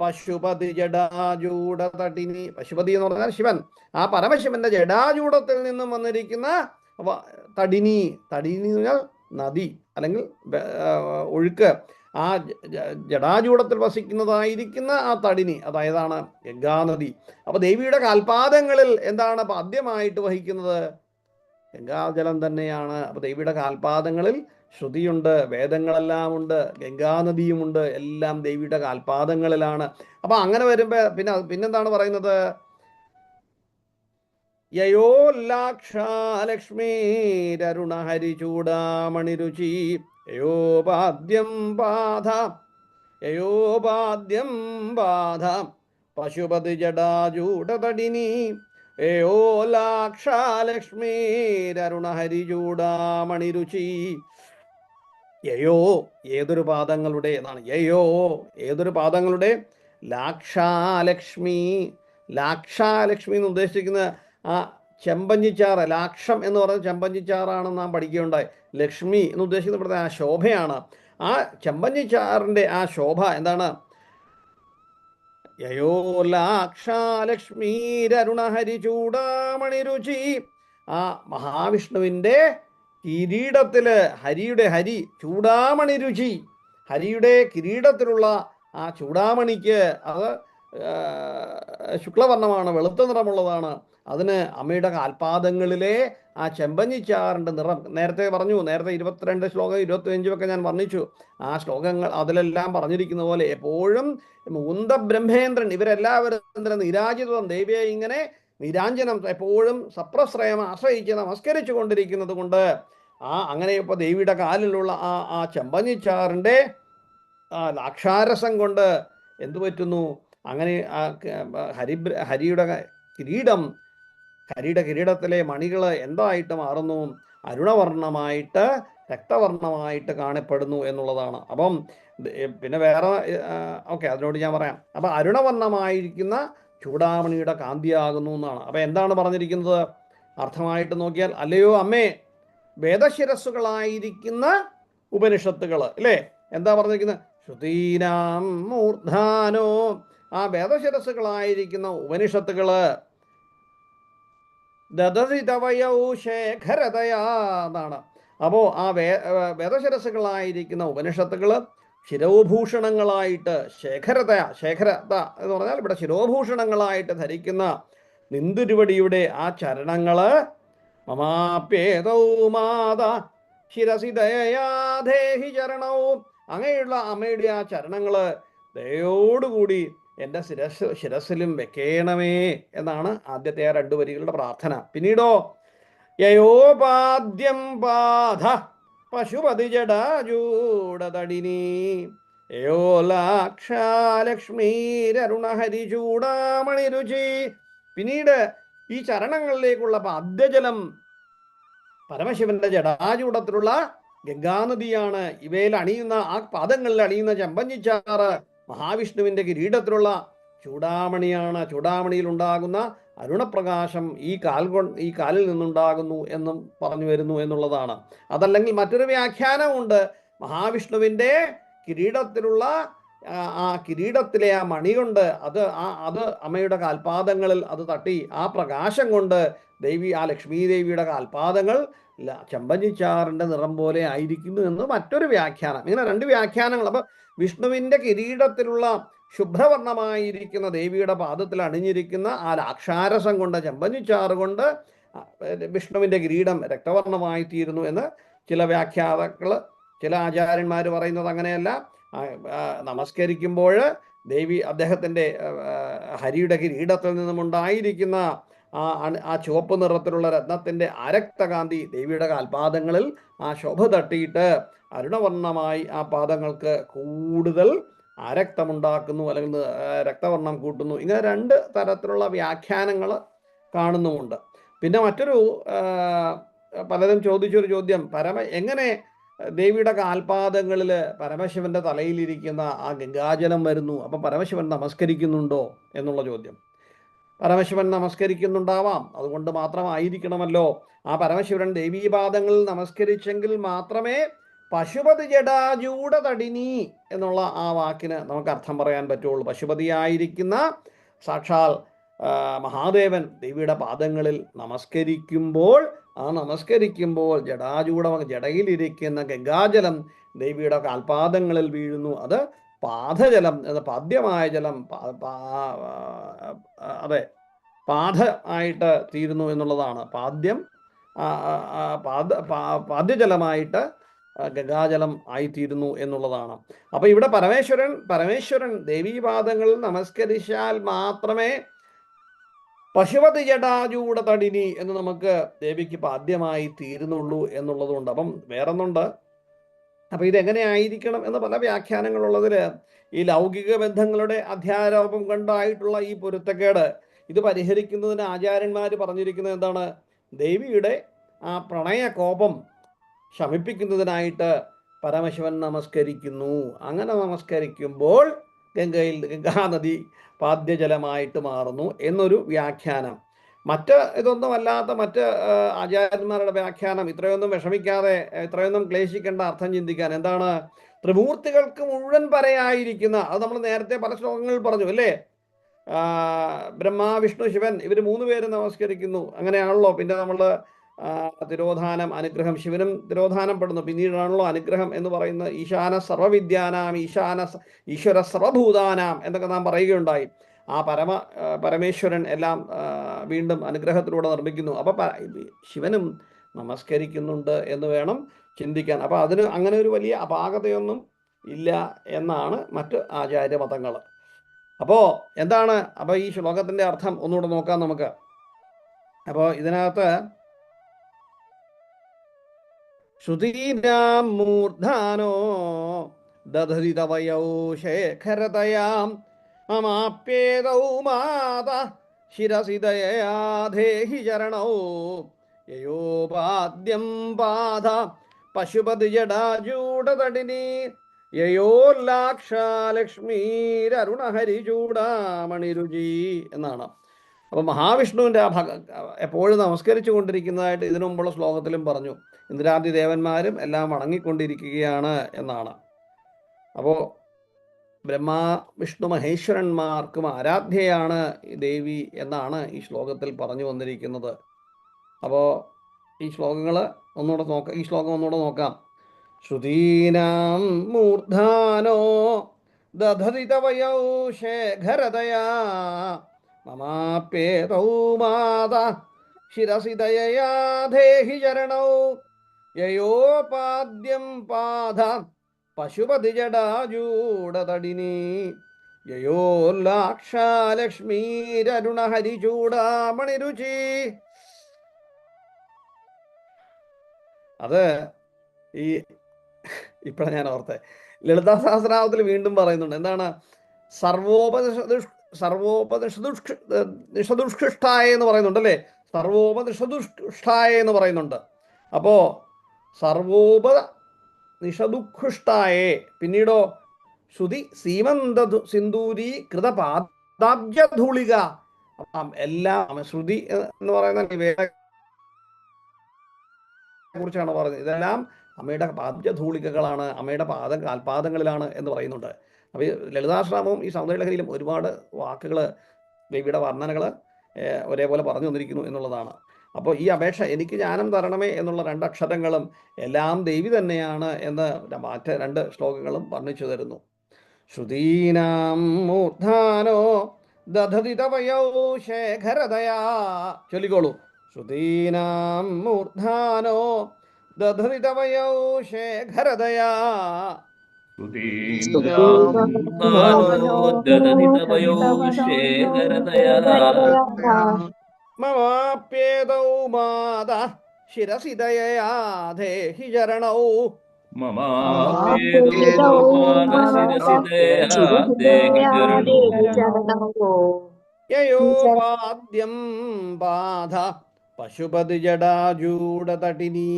പശുപതി ജടാചൂടതടിനി. പശുപതി എന്ന് പറഞ്ഞാൽ ശിവൻ. ആ പരമശിവന്റെ ജടാചൂടത്തിൽ നിന്നും വന്നിരിക്കുന്ന തടിനി. തടിനി എന്ന് പറഞ്ഞാൽ നദി അല്ലെങ്കിൽ ഒഴുക്ക്. ആ ജടാചൂടത്തിൽ വസിക്കുന്നതായിരിക്കുന്ന ആ തടിനി, അതായതാണ് ഗംഗാനദി. അപ്പൊ ദേവിയുടെ കാൽപാദങ്ങളിൽ എന്താണ് പാദ്യമായിട്ട് വഹിക്കുന്നത്? ഗംഗാജലം തന്നെയാണ്. അപ്പൊ ദേവിയുടെ കാൽപാദങ്ങളിൽ ശ്രുതിയുണ്ട്, വേദങ്ങളെല്ലാം ഉണ്ട്, ഗംഗാനദിയുമുണ്ട്, എല്ലാം ദേവിയുടെ കാൽപാദങ്ങളിലാണ്. അപ്പൊ അങ്ങനെ വരുമ്പോ പിന്നെന്താണ് പറയുന്നത്? യയോ ലാക്ഷാലക്ഷ്മീരരുണഹരിചൂടാമണിരുചി യയോപാദ്യം ബാധ പശുപതി ജടാചൂടതടിനി യയോ ലാക്ഷാലക്ഷ്മീരരുണഹരിചൂടാമണിരുചി. യയോ ഏതൊരു പാദങ്ങളുടെ എന്നാണ്. യയോ ഏതൊരു പാദങ്ങളുടെ. ലാക്ഷാലക്ഷ്മി. ലാക്ഷാലക്ഷ്മി എന്ന് ഉദ്ദേശിക്കുന്നത് ആ ചെമ്പഞ്ഞിച്ചാറ്. ലാക്ഷം എന്ന് പറയുന്നത് ചെമ്പഞ്ഞിച്ചാറാണെന്ന് നാം പഠിക്കുകയുണ്ടായി. ലക്ഷ്മി എന്ന് ഉദ്ദേശിക്കുന്നത് ഇവിടുത്തെ ആ ശോഭയാണ്. ആ ചെമ്പഞ്ഞിച്ചാറിൻ്റെ ആ ശോഭ എന്താണ്? യയോ ലാക്ഷാലക്ഷ്മീരരുണഹരിചൂടാമണിരുചി. ആ മഹാവിഷ്ണുവിൻ്റെ കിരീടത്തില് ഹരി ചൂടാമണി രുചി. ഹരിയുടെ കിരീടത്തിലുള്ള ആ ചൂടാമണിക്ക് അത് ശുക്ലവർണ്ണമാണ്, വെളുത്ത നിറമുള്ളതാണ്. അതിന് അമ്മയുടെ കാൽപാദങ്ങളിലെ ആ ചെമ്പഞ്ഞിച്ചാറിൻ്റെ നിറം നേരത്തെ പറഞ്ഞു. നേരത്തെ 22 ശ്ലോകം 25 ഞാൻ വർണ്ണിച്ചു. ആ ശ്ലോകങ്ങൾ അതിലെല്ലാം പറഞ്ഞിരിക്കുന്ന പോലെ എപ്പോഴും മുകുന്ദ ബ്രഹ്മേന്ദ്രൻ ഇവരെല്ലാവരും നിരാജിതം ദേവിയെ ഇങ്ങനെ നിരാഞ്ജനം എപ്പോഴും സപ്രശ്രയം ആശ്രയിച്ച് നമസ്കരിച്ചു കൊണ്ടിരിക്കുന്നത് കൊണ്ട് അങ്ങനെ ഇപ്പോൾ ദേവിയുടെ കാലിലുള്ള ആ ചെമ്പഞ്ഞിച്ചാറിൻ്റെ ലാക്ഷാരസം കൊണ്ട് എന്തു പറ്റുന്നു? അങ്ങനെ ആ ഹരിയുടെ കിരീടത്തിലെ മണികൾ എന്തായിട്ട് മാറുന്നു? അരുണവർണ്ണമായിട്ട്, രക്തവർണ്ണമായിട്ട് കാണപ്പെടുന്നു എന്നുള്ളതാണ്. അപ്പം പിന്നെ വേറെ അതിനോട് ഞാൻ പറയാം. അപ്പം അരുണവർണ്ണമായിരിക്കുന്ന ചൂടാമണിയുടെ കാന്തിയാകുന്നു എന്നാണ്. അപ്പം എന്താണ് പറഞ്ഞിരിക്കുന്നത്? അർത്ഥമായിട്ട് നോക്കിയാൽ, അല്ലയോ അമ്മേ, വേദശിരസ്സുകളായിരിക്കുന്ന ഉപനിഷത്തുകൾ അല്ലേ? എന്താ പറഞ്ഞിരിക്കുന്നത്? ശ്രുതീനാം മൂർധാനോ, ആ വേദശിരസ്സുകളായിരിക്കുന്ന ഉപനിഷത്തുകള് ദദതിതവയൗ ശേഖരതയാ എന്നാണ്. അപ്പോൾ ആ വേദശിരസ്സുകളായിരിക്കുന്ന ഉപനിഷത്തുകള് ശിരോഭൂഷണങ്ങളായിട്ട് ശേഖരത എന്ന് പറഞ്ഞാൽ ഇവിടെ ശിരോഭൂഷണങ്ങളായിട്ട് ധരിക്കുന്ന നിന്തുരുവടിയുടെ ആ ചരണങ്ങള് മമാപ്യേതൗ മാത ശിരസി ദയയാധേഹി ചരണവും, അങ്ങനെയുള്ള അമ്മയുടെ ആ ചരണങ്ങള് ദയോടുകൂടി എൻ്റെ ശിരസിലും വെക്കേണമേ എന്നാണ് ആദ്യത്തെ ആ 2 വരികളുടെ പ്രാർത്ഥന. പിന്നീടോ യയോപാദ്യം പാധ പശുപതി ജടാജൂടതടിനി യയോലാക്ഷാലക്ഷ്മീരരുണഹരിചൂടാമണി രുചി. പിന്നീട് ഈ ചരണങ്ങളിലേക്കുള്ള പാദ്യജലം പരമശിവന്റെ ജടാജൂടത്തിലുള്ള ഗംഗാനദിയാണ്. ഇവയിൽ അണിയുന്ന ആ പാദങ്ങളിൽ അണിയുന്ന ചെമ്പഞ്ഞിച്ചാറ് മഹാവിഷ്ണുവിന്റെ കിരീടത്തിലുള്ള ചൂടാമണിയാണ്. ചൂടാമണിയിൽ ഉണ്ടാകുന്ന അരുണപ്രകാശം ഈ കാലിൽ നിന്നുണ്ടാകുന്നു എന്നും പറഞ്ഞു വരുന്നു എന്നുള്ളതാണ്. അതല്ലെങ്കിൽ മറ്റൊരു വ്യാഖ്യാനമുണ്ട്. മഹാവിഷ്ണുവിന്റെ കിരീടത്തിലുള്ള ആ കിരീടത്തിലെ ആ മണി കൊണ്ട് അത് അമ്മയുടെ കാൽപാദങ്ങളിൽ അത് തട്ടി ആ പ്രകാശം കൊണ്ട് ആ ലക്ഷ്മീ ദേവിയുടെ കാൽപാദങ്ങൾ ചെമ്പഞ്ഞിച്ചാറിന്റെ നിറം പോലെ ആയിരിക്കുന്നു എന്ന് മറ്റൊരു വ്യാഖ്യാനം. ഇങ്ങനെ 2 വ്യാഖ്യാനങ്ങൾ. അപ്പൊ വിഷ്ണുവിന്റെ കിരീടത്തിലുള്ള ശുഭ്രവർണ്ണമായിരിക്കുന്ന ദേവിയുടെ പാദത്തിൽ അണിഞ്ഞിരിക്കുന്ന ആ ലാക്ഷാരസം കൊണ്ട്, ചെമ്പഞ്ഞിച്ചാറ് കൊണ്ട് വിഷ്ണുവിന്റെ കിരീടം രക്തവർണ്ണമായി തീരുന്നു എന്ന് ചില വ്യാഖ്യാതാക്കള്, ചില ആചാര്യന്മാർ പറയുന്നത് അങ്ങനെയല്ല. നമസ്കരിക്കുമ്പോൾ ദേവി അദ്ദേഹത്തിൻ്റെ ഹരിയുടെ കിരീടത്തിൽ നിന്നും ഉണ്ടായിരിക്കുന്ന ആ ചുവപ്പ് നിറത്തിലുള്ള രത്നത്തിൻ്റെ ആരക്തകാന്തി ദേവിയുടെ കാൽപാദങ്ങളിൽ ആ ശോഭ തട്ടിയിട്ട് അരുണവർണ്ണമായി ആ പാദങ്ങൾക്ക് കൂടുതൽ ആരക്തമുണ്ടാക്കുന്നു, അല്ലെങ്കിൽ രക്തവർണ്ണം കൂട്ടുന്നു. ഇങ്ങനെ 2 തരത്തിലുള്ള വ്യാഖ്യാനങ്ങൾ കാണുന്നുമുണ്ട്. പിന്നെ മറ്റൊരു പലരും ചോദിച്ചൊരു ചോദ്യം, എങ്ങനെ ദേവിയുടെ കാൽപാദങ്ങളിൽ പരമശിവന്റെ തലയിലിരിക്കുന്ന ആ ഗംഗാജലം വരുന്നു? അപ്പം പരമശിവൻ നമസ്കരിക്കുന്നുണ്ടോ എന്നുള്ള ചോദ്യം. പരമശിവൻ നമസ്കരിക്കുന്നുണ്ടാവാം, അതുകൊണ്ട് മാത്രമായിരിക്കണമല്ലോ ആ പരമശിവൻ ദേവീപാദങ്ങളിൽ നമസ്കരിച്ചെങ്കിൽ മാത്രമേ പശുപതി ജടാജൂട തടിനി എന്നുള്ള ആ വാക്കിന് നമുക്ക് അർത്ഥം പറയാൻ പറ്റുള്ളൂ. പശുപതിയായിരിക്കുന്ന സാക്ഷാൽ മഹാദേവൻ ദേവിയുടെ പാദങ്ങളിൽ നമസ്കരിക്കുമ്പോൾ ജടയിലിരിക്കുന്ന ഗംഗാജലം ദേവിയുടെ കാൽപാദങ്ങളിൽ വീഴുന്നു. അത് പാദജലം, പാദ്യമായ ജലം, അതെ, പാദ ആയിട്ട് തീരുന്നു എന്നുള്ളതാണ്. പാദ്യജലമായിട്ട് ഗംഗാജലം ആയിത്തീരുന്നു എന്നുള്ളതാണ്. അപ്പൊ ഇവിടെ പരമേശ്വരൻ ദേവീപാദങ്ങളിൽ നമസ്കരിച്ചാൽ മാത്രമേ പശുപതി ജടാജൂട തടിനി എന്ന് നമുക്ക് ദേവിക്ക് പാദ്യമായി തീരുന്നുള്ളൂ എന്നുള്ളതുകൊണ്ട്. അപ്പം വേറൊന്നുണ്ട്. അപ്പൊ ഇതെങ്ങനെയായിരിക്കണം എന്ന് പല വ്യാഖ്യാനങ്ങളുള്ളതിൽ ഈ ലൗകിക ബന്ധങ്ങളുടെ അധ്യാരോപം കൊണ്ടായിട്ടുള്ള ഈ പൊരുത്തക്കേട് ഇത് പരിഹരിക്കുന്നതിന് ആചാര്യന്മാർ പറഞ്ഞിരിക്കുന്നത് എന്താണ്? ദേവിയുടെ ആ പ്രണയ കോപം ശമിപ്പിക്കുന്നതിനായിട്ട് പരമശിവൻ നമസ്കരിക്കുന്നു. അങ്ങനെ നമസ്കരിക്കുമ്പോൾ ഗംഗാനദി പാദ്യജലമായിട്ട് മാറുന്നു എന്നൊരു വ്യാഖ്യാനം. ഇതൊന്നുമല്ലാത്ത മറ്റ് ആചാര്യന്മാരുടെ വ്യാഖ്യാനം ഇത്രയൊന്നും വിഷമിക്കാതെ, ഇത്രയൊന്നും ക്ലേശിക്കേണ്ട അർത്ഥം ചിന്തിക്കാൻ. എന്താണ്? ത്രിമൂർത്തികൾക്ക് മുഴുവൻ പരയായിരിക്കുന്ന, അത് നമ്മൾ നേരത്തെ പല ശ്ലോകങ്ങളിൽ പറഞ്ഞു അല്ലേ? ബ്രഹ്മ, വിഷ്ണു, ശിവൻ ഇവർ 3 പേര് നമസ്കരിക്കുന്നു. അങ്ങനെയാണല്ലോ. പിന്നെ നമ്മൾ തിരോധാനം, അനുഗ്രഹം, ശിവനും തിരോധാനം പെടുന്നു. പിന്നീടാണല്ലോ അനുഗ്രഹം എന്ന് പറയുന്നത്. ഈശാന സർവവിദ്യാനാം ഈശ്വര സർവഭൂതാനാം എന്നൊക്കെ നാം പറയുകയുണ്ടായി. ആ പരമേശ്വരൻ എല്ലാം വീണ്ടും അനുഗ്രഹത്തിലൂടെ നിർമ്മിക്കുന്നു. അപ്പൊ ശിവനും നമസ്കരിക്കുന്നുണ്ട് എന്ന് വേണം ചിന്തിക്കാൻ. അപ്പൊ അതിന് അങ്ങനെ ഒരു വലിയ അപാകതയൊന്നും ഇല്ല എന്നാണ് മറ്റ് ആചാര്യമതങ്ങൾ. അപ്പോ എന്താണ് ഈ ശ്ലോകത്തിന്റെ അർത്ഥം ഒന്നുകൂടെ നോക്കാം നമുക്ക്. അപ്പോൾ ഇതിനകത്ത് ശ്രുതീനാം മൂർധാനോ ദധരിതവയൗ ശേഖരതയാം മമാപ്യേതൗ മാത ശിരസി ദയയാധേഹി ചരണൗ യയോപാദ്യം പാദ പശുപതി ജടാജൂടതടിനി യയോല്ലാക്ഷാലക്ഷ്മീരരുണഹരി ചൂടാമണി രുചി എന്നാണ്. അപ്പോൾ മഹാവിഷ്ണുവിൻ്റെ ആ എപ്പോഴും നമസ്കരിച്ചു കൊണ്ടിരിക്കുന്നതായിട്ട് ഇതിനു മുമ്പുള്ള ശ്ലോകത്തിലും പറഞ്ഞു. ഇന്ദ്രാദി ദേവന്മാരും എല്ലാം വണങ്ങിക്കൊണ്ടിരിക്കുകയാണ് എന്നാണ്. അപ്പോൾ ബ്രഹ്മാ വിഷ്ണു മഹേശ്വരന്മാർക്കും ആരാധ്യയാണ് ഈ ദേവി എന്നാണ് ഈ ശ്ലോകത്തിൽ പറഞ്ഞു വന്നിരിക്കുന്നത്. അപ്പോൾ ഈ ശ്ലോകങ്ങൾ ഒന്നുകൂടെ നോക്കാം. ഈ ശ്ലോകം ഒന്നുകൂടെ നോക്കാം. ശ്രുതീനാം മൂർധാനോ ദധതി തവയൗ ശേഖരതയാ മമാപ്യേതൗ മാത ശിരസി ദയയാ ധേഹി ചരണൗ യയോപാദ്യം പാദ പശുപതി ജടാജൂടതടിനി യയോല്ലാക്ഷാലക്ഷ്മീരരുണ ഹരിചൂടാമണിരുചി. അത് ഈ ഇപ്പോഴാണ് ഞാൻ ഓർത്തെ, ലളിതാ സഹസ്രനാമത്തിൽ വീണ്ടും പറയുന്നുണ്ട്. എന്താണ്? സർവോപനിഷദുഷ്കൃഷ്ടായ എന്ന് പറയുന്നുണ്ട് അല്ലേ? സർവോപനിഷദുഷ്കൃഷ്ടായ എന്ന് പറയുന്നുണ്ട്. അപ്പോൾ സർവോപനിഷദുഷ്കൃഷ്ടായേ, പിന്നീടോ ശ്രുതി സീമന്ത സിന്ദൂരി കൃതപാദാബ്ജധൂളിക. എല്ലാം ശ്രുതി എന്ന് പറയുന്ന കുറിച്ചാണ് പറയുന്നത്. ഇതെല്ലാം അമ്മയുടെ പാദ്യധൂളികകളാണ്, അമ്മയുടെ കാൽപാദങ്ങളിലാണ് എന്ന് പറയുന്നുണ്ട്. അപ്പോൾ ഈ ലളിതാശ്രാമവും ഈ സൗന്ദര്യലഹരിയിലും ഒരുപാട് വാക്കുകൾ, ദേവിയുടെ വർണ്ണനകൾ ഒരേപോലെ പറഞ്ഞു വന്നിരിക്കുന്നു എന്നുള്ളതാണ്. അപ്പോൾ ഈ അപേക്ഷ എനിക്ക് ജ്ഞാനം തരണമേ എന്നുള്ള 2 അക്ഷരങ്ങളും എല്ലാം ദേവി തന്നെയാണ് എന്ന് മറ്റ് 2 ശ്ലോകങ്ങളും വർണ്ണിച്ചു തരുന്നു. ശ്രുതീനാം മൂർധാനോ ദധതി തവയൗ ശേഖരതയാ. ചൊല്ലിക്കോളൂ. ശ്രുതീനാം മൂർധാനോ ദധതി തവയൗ ശേഖരതയാ. മമാപ്യേതൗ മാത ശിരസി ദയയാ ധേഹി ചരണൗ യയോപാദ്യം പാദ പശുപതി ജടാജൂടതടിനി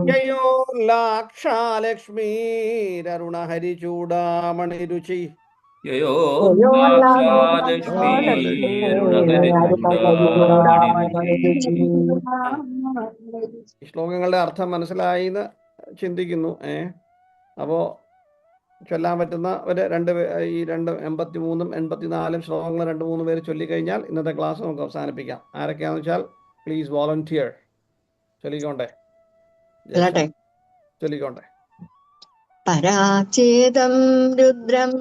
യയോല്ലാക്ഷാലക്ഷ്മീരരുണ ഹരിചൂടാമണിരുചി. ശ്ലോകങ്ങളുടെ അർത്ഥം മനസ്സിലായി എന്ന് ചിന്തിക്കുന്നു. അപ്പോൾ ചൊല്ലാൻ പറ്റുന്ന ഒരു 83ഉം 84ഉം ശ്ലോകങ്ങൾ 2-3 പേര് ചൊല്ലിക്കഴിഞ്ഞാൽ ഇന്നത്തെ ക്ലാസ് നമുക്ക് അവസാനിപ്പിക്കാം. ആരൊക്കെയാണെന്ന് വെച്ചാൽ പ്ലീസ് വോളണ്ടിയർ. ചൊല്ലിക്കോട്ടെ. പരാചേതം രുദ്രം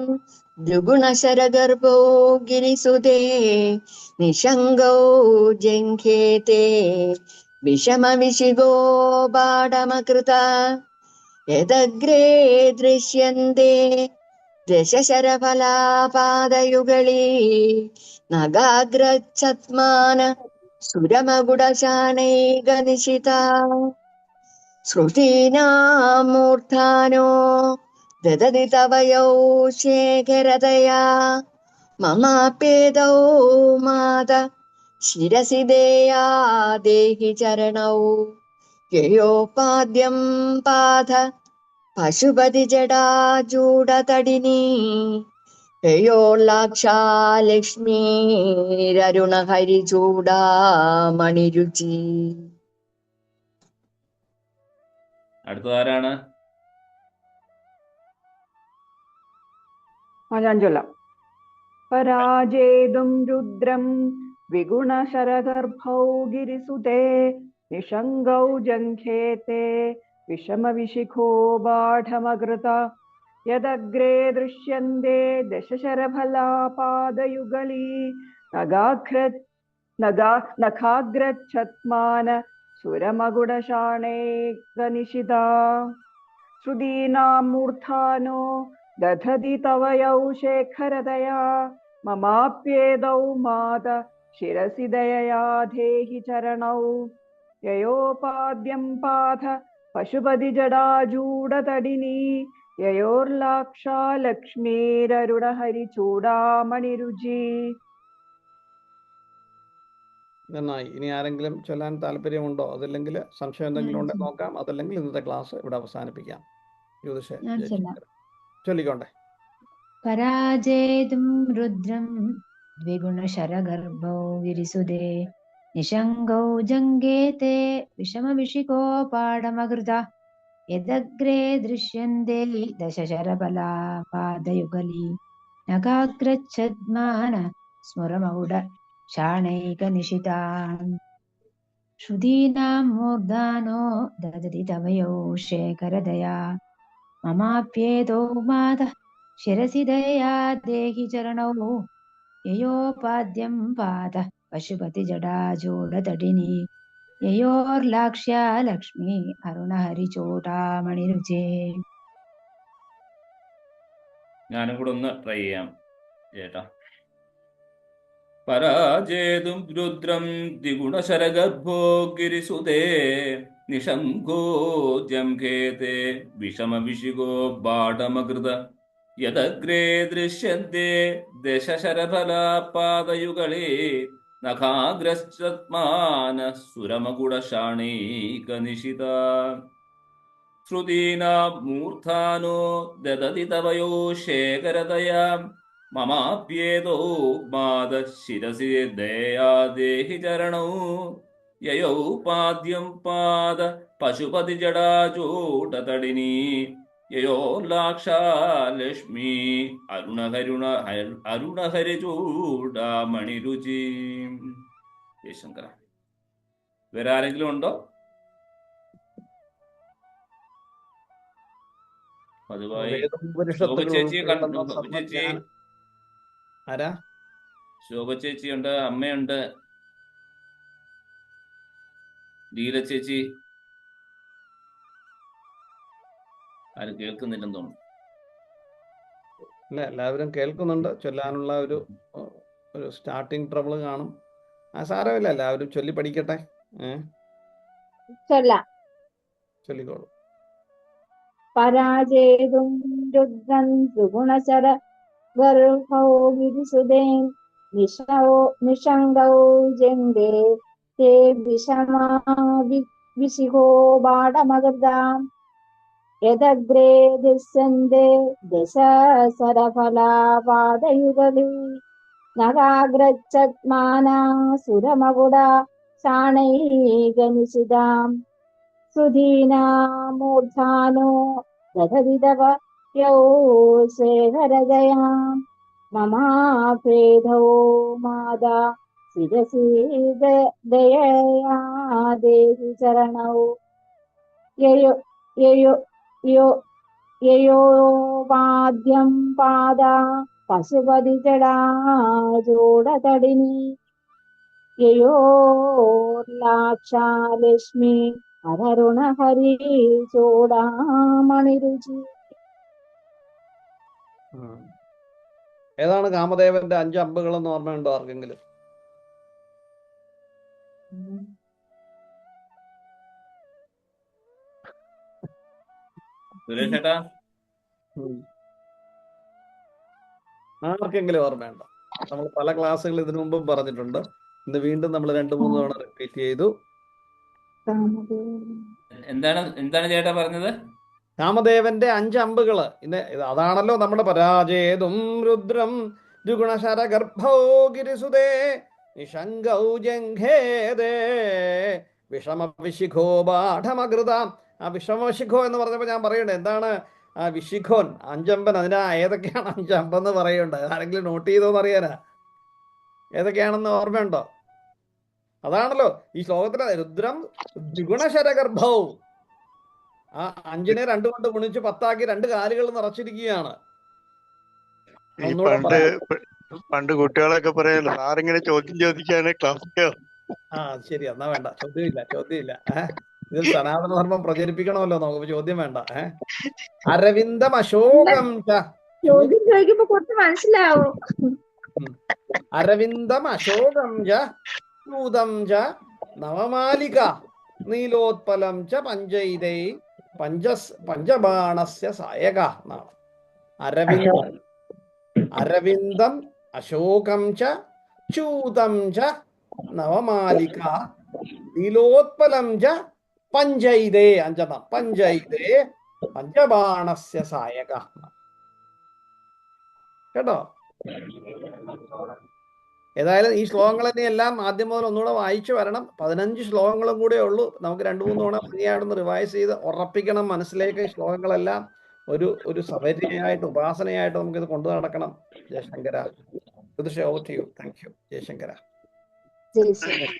ദ്വിഗുണശരഗർഭോ ഗിരിസുതേ നിശങ്കോ ജംഘേതേ വിഷമവിശിഗോ ബാഡമകൃത യദഗ്രേ ദൃശ്യന്തേ ദശശരഫലാപാദയുഗളീ നഗാഗ്രച്ഛത്മാന സുരമഗുഡശാനൈകനിശിതാ. ശ്രുതീനാം മൂർധാനോ ദദതി തവയൗ ശേഖരതയാ മമാപ്യേതൗ മാത ശിരസി ദേയാ ദേഹി ചരണൗ യയോപാദ്യം പാദ പശുപതി ജടാജൂടതടിനി യയോല്ലാക്ഷാലക്ഷ്മീരരുണ ഹരിചൂടാമണിരുചി. അടുത്തതാരാണ്? ഞാൻ ചൊല്ലാം. പരാജേതും രുദ്രം വിഗുണശരഗർഭൗ ഗിരിസുതേ നിശങ്കൗ ജംഘേതേ വിഷമവിശിഖോ ബാഢമകൃത യദഗ്രേ ദൃശ്യന്തേ ദശശരഫലാപാദയുഗളീ നഖാഗ്രച്ഛത്മാന സുരമഗുഡശാണേകനിശിതാ. ശ്രുതീനാം മൂർധാനോ ദധതി തവയൗ ശേഖരതയാ മമാപ്യേതൗ മാത ശിരസി ദയയാ ധേഹി ചരണൗ യയോപാദ്യം പാദ പശുപതി ജടാജൂടതടിനി യയോർലാക്ഷാലക്ഷ്മീരരുണ ഹരിചൂടാമണിരുചി. നന്നായി. ഇനി ആരെങ്കിലും ചൊല്ലാൻ താല്പര്യമുണ്ടോ? അതല്ലെങ്കിൽ സംശയം എന്തെങ്കിലും ഉണ്ടെങ്കിൽ നോക്കാം. അതല്ലെങ്കിൽ ഇന്നത്തെ ക്ലാസ് ഇവിടെ അവസാനിപ്പിക്കാം. ചൊല്ലിക്കോണ്ടേ. പരാജേതും രുദ്രം ദ്വിഗുണശരഗർഭോ ഗിരിസുതേ നിശങ്കൗ ജംഗേതേ വിഷമവിഷികോ പാഠമകൃത യദഗ്രേ ദൃശ്യന്തേ ദശശരബലാ പാദയുഗലി നഗാഗ്രച്ഛദ്മാന സ്മരമൗഢ ഷാണൈകനിശിതാം ശ്രുതീനാം മൂർധാനോ ദദതി തവയോ ശേഖരദയാ മമാപ്യേതോ മാതഃ ശിരസി ദയയാ ദേഹി ചരണൗ യയോപാദ്യം പാദഃ പശുപതി ജടാജൂഢതടിനി യയോർലാക്ഷ്യാ ലക്ഷ്മി അരുണഹരിചൂടാമണിരുചേ. ഞാനും കൂടെ ഒന്ന് ട്രൈ ചെയ്യാം ചേട്ടാ. പരാജേതും രുദ്രം ദ്വിഗുണശരഗർഭോ ഗിരിസുതേ നിശങ്കോ ജംഘേതേ വിഷമവിഷികോ ബാഡമകൃത യദഗ്രേ ദൃശ്യന്തേ ദശശരഫലാ പാദയുഗളേ നഖാഗ്രശ്ചത്മാന സുരമകുടശാണീകനിശിതാ ശ്രുതീനാം മൂർധാനോ ദദതി തവയോ ശേഖരദയാ മമാപ്യേതോ മാത ശിരസി ദയാ ദേഹി ചരണൗ യയൗ പാദ്യം പാദ പശുപതി ജടാചൂടതടിനി യയോർലാക്ഷാ ലക്ഷ്മി അരുണഹരിചൂടാമണിരുചി. ശങ്കര, വേറെ ആരെങ്കിലും ഉണ്ടോ? പതിവായി ശോഭ ചേച്ചി ആരാ? ശോഭ ചേച്ചിയുണ്ട്, അമ്മയുണ്ട്, ലീല ചേച്ചി. ആരും കേൾക്കുന്നില്ലെന്ന് തോന്നുന്നു. അല്ല, എല്ലാവരും കേൾക്കുന്നുണ്ട്. ചൊല്ലാനുള്ള ഒരു സ്റ്റാർട്ടിങ് ട്രബിൾ കാണും. സാരമില്ല, എല്ലാവരും ചൊല്ലി പഠിക്കട്ടെ. ചൊല്ലിക്കോളൂ. പരാജേതും രുദ്രം ത്രിഗുണശര ഗർഭോ ഗിരിസുതേ നിശങ്കൗ ജംഗേ തേ വിഷമാ വിശിഖോ ബാഡമകൃതാം യദഗ്രേ ദൃശ്യന്തേ ദശസരഫലാ പാദയുഗലി നഗാഗ്രച്ഛദ്മാനാ സുരമകുടാ ഷാണൈകനിശിതാം ശ്രുതീനാമൂർധാനോ ദദതി തവയോ ശേഖരദയാം മമാപേതോ മാതാ ശിരസി ദയയാ ദേഹി ചരണൗ യയോപാദ്യം പാദാ പശുപതി ജടാചൂഢതടിനി യയോർലാക്ഷാ ലക്ഷ്മി അരുണഹരി ചൂടാമണിരുചി. ഏതാണ് കാമദേവന്റെ 5 അമ്പുകളെന്ന് ഓർമ്മയുണ്ടോ ആർക്കെങ്കിലും? സുരേഷ് ചേട്ടാ, ആർക്കെങ്കിലും ഓർമ്മയുണ്ടോ? നമ്മൾ പല ക്ലാസ്സുകൾ ഇതിനു മുമ്പും പറഞ്ഞിട്ടുണ്ട്. ഇന്ന് വീണ്ടും നമ്മൾ 2-3 തവണ റിപ്പീറ്റ് ചെയ്തു. എന്താണ് ചേട്ടാ പറഞ്ഞത്? കാമദേവന്റെ 5 അമ്പുകള്. അതാണല്ലോ നമ്മുടെ പരാജേതും രുദ്രം ദ്വിഗുണശരഗർഭോ ഗിരിസുതേ നിശങ്കൗ ജംഘേതേ വിഷമവിശിഖോ ബാഠമകൃതാം. ആ വിഷമവിശിഖോ എന്ന് പറഞ്ഞപ്പോൾ ഞാൻ പറയണ്ടേ, എന്താണ് ആ വിശിഖോൻ? 5 അമ്പൻ. ഏതൊക്കെയാണ് 5 അമ്പെന്ന് പറയുന്നുണ്ട്. ആരെങ്കിലും നോട്ട് ചെയ്തോന്ന് അറിയാനാ? ഏതൊക്കെയാണെന്ന് ഓർമ്മയുണ്ടോ? അതാണല്ലോ ഈ ശ്ലോകത്തിലെ രുദ്രം ദ്വിഗുണശരഗർഭവും. ആ 5നെ 2 കൊണ്ട് ഗുണിച്ച് 10 2 കാലുകൾ നിറച്ചിരിക്കുകയാണ്. പണ്ട് കുട്ടികളൊക്കെ പറയല്ലോ, സാറിങ്ങനെ ചോദ്യം ചോദിക്കാണ് ക്ലാസ്. ശരി, എന്നാ വേണ്ട, ചോദ്യമില്ല. ഇതിൽ സനാതന ധർമ്മം പ്രചരിപ്പിക്കണമല്ലോ നമുക്ക്. ചോദ്യം വേണ്ട. അരവിന്ദം അശോകം ചോദ്യം ചോദിക്കുമ്പോ കുറച്ച് മനസ്സിലാവും. അരവിന്ദം അശോകം ചൂതം ച നവമാലിക നീലോത്പലം ച പഞ്ചൈതൈ പഞ്ചബാണസ്യ സായക എന്നാണ്. അരവിന്ദം അശോകം ച ചൂതം ച നവമാലിക നീലോത്പലം ച പഞ്ചൈതേ 5 പഞ്ചൈതേ പഞ്ചബാണസ്യ സായക. കേട്ടോ. ഏതായാലും ഈ ശ്ലോകങ്ങൾ തന്നെ എല്ലാം ആദ്യം മുതൽ ഒന്നുകൂടെ വായിച്ചു വരണം. 15 ശ്ലോകങ്ങളും കൂടെ ഉള്ളൂ. നമുക്ക് 2-3 തവണ ഭംഗിയായിട്ടൊന്ന് റിവൈസ് ചെയ്ത് ഉറപ്പിക്കണം മനസ്സിലേക്ക്. ശ്ലോകങ്ങളെല്ലാം ഒരു സമര്യമായിട്ട് ഉപാസനയായിട്ട് നമുക്കിത് കൊണ്ടു നടക്കണം. Jayashankara. Over to you. Thank you Jayashankara. Jayashankara.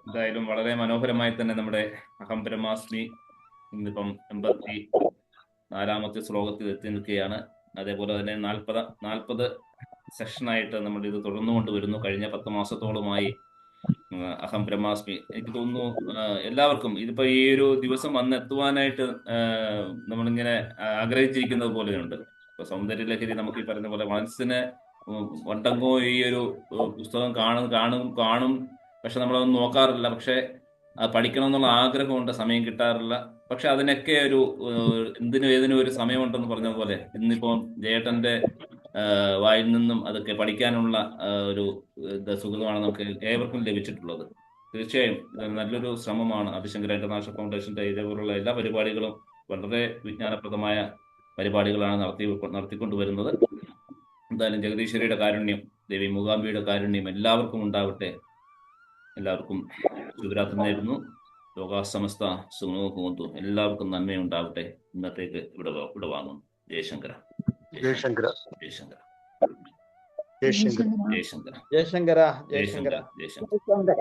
എന്തായാലും വളരെ മനോഹരമായി തന്നെ നമ്മുടെ അഹം ബ്രഹ്മാസ്മി ഇന്നിപ്പം 84-ാമത്തെ ശ്ലോകത്തിൽ എത്തി നിൽക്കുകയാണ്. അതേപോലെ തന്നെ 40 സെഷനായിട്ട് നമ്മൾ ഇത് തുടർന്നുകൊണ്ട് വരുന്നു. കഴിഞ്ഞ 10 മാസത്തോളമായി അഹം ബ്രഹ്മാസ്മി. എനിക്ക് തോന്നുന്നു എല്ലാവർക്കും ഇതിപ്പോ ഈ ഒരു ദിവസം വന്നെത്തുവാനായിട്ട് നമ്മളിങ്ങനെ ആഗ്രഹിച്ചിരിക്കുന്നത് പോലെയുണ്ട്. ഇപ്പൊ സൗന്ദര്യലഹരി നമുക്ക് ഈ പറയുന്ന പോലെ മനസ്സിന് വണ്ടങ്ങോ ഈ ഒരു പുസ്തകം കാണും പക്ഷെ നമ്മളതൊന്നും നോക്കാറില്ല. പക്ഷെ പഠിക്കണം എന്നുള്ള ആഗ്രഹമുണ്ട്, സമയം കിട്ടാറില്ല. പക്ഷെ അതിനൊക്കെ ഏതിനും ഒരു സമയമുണ്ടെന്ന് പറഞ്ഞ പോലെ ഇന്നിപ്പോൾ ജയേട്ടന്റെ വായിൽ നിന്നും അതൊക്കെ പഠിക്കാനുള്ള ഒരു സുഖമാണ് നമുക്ക് ഏവർക്കും ലഭിച്ചിട്ടുള്ളത്. തീർച്ചയായും നല്ലൊരു ശ്രമമാണ് ആദിശങ്കര ഇന്റർനാഷണൽ ഫൗണ്ടേഷന്റെ ഇതേപോലുള്ള എല്ലാ പരിപാടികളും വളരെ വിജ്ഞാനപ്രദമായ പരിപാടികളാണ് നടത്തിക്കൊണ്ടുവരുന്നത്. എന്തായാലും ജഗദീശ്വരിയുടെ കാരുണ്യം, ദേവി മൂകാംബിയുടെ കാരുണ്യം എല്ലാവർക്കും ഉണ്ടാവട്ടെ. എല്ലാവർക്കും ശുഭരാത്രി നേരുന്നു. ലോകാസമസ്ത സുഖനോ ഹോന്തു. എല്ലാവർക്കും നന്മയുണ്ടാവട്ടെ. ഇന്നത്തേക്ക് ഇവിടെ വാങ്ങുന്നു. ജയശങ്കര. ജയശങ്കര. ജയശങ്കര. ജയശങ്കര. ജയശങ്കര. ജയശങ്കര. ജയശങ്കര. ജയശങ്കര. ജയശങ്കര.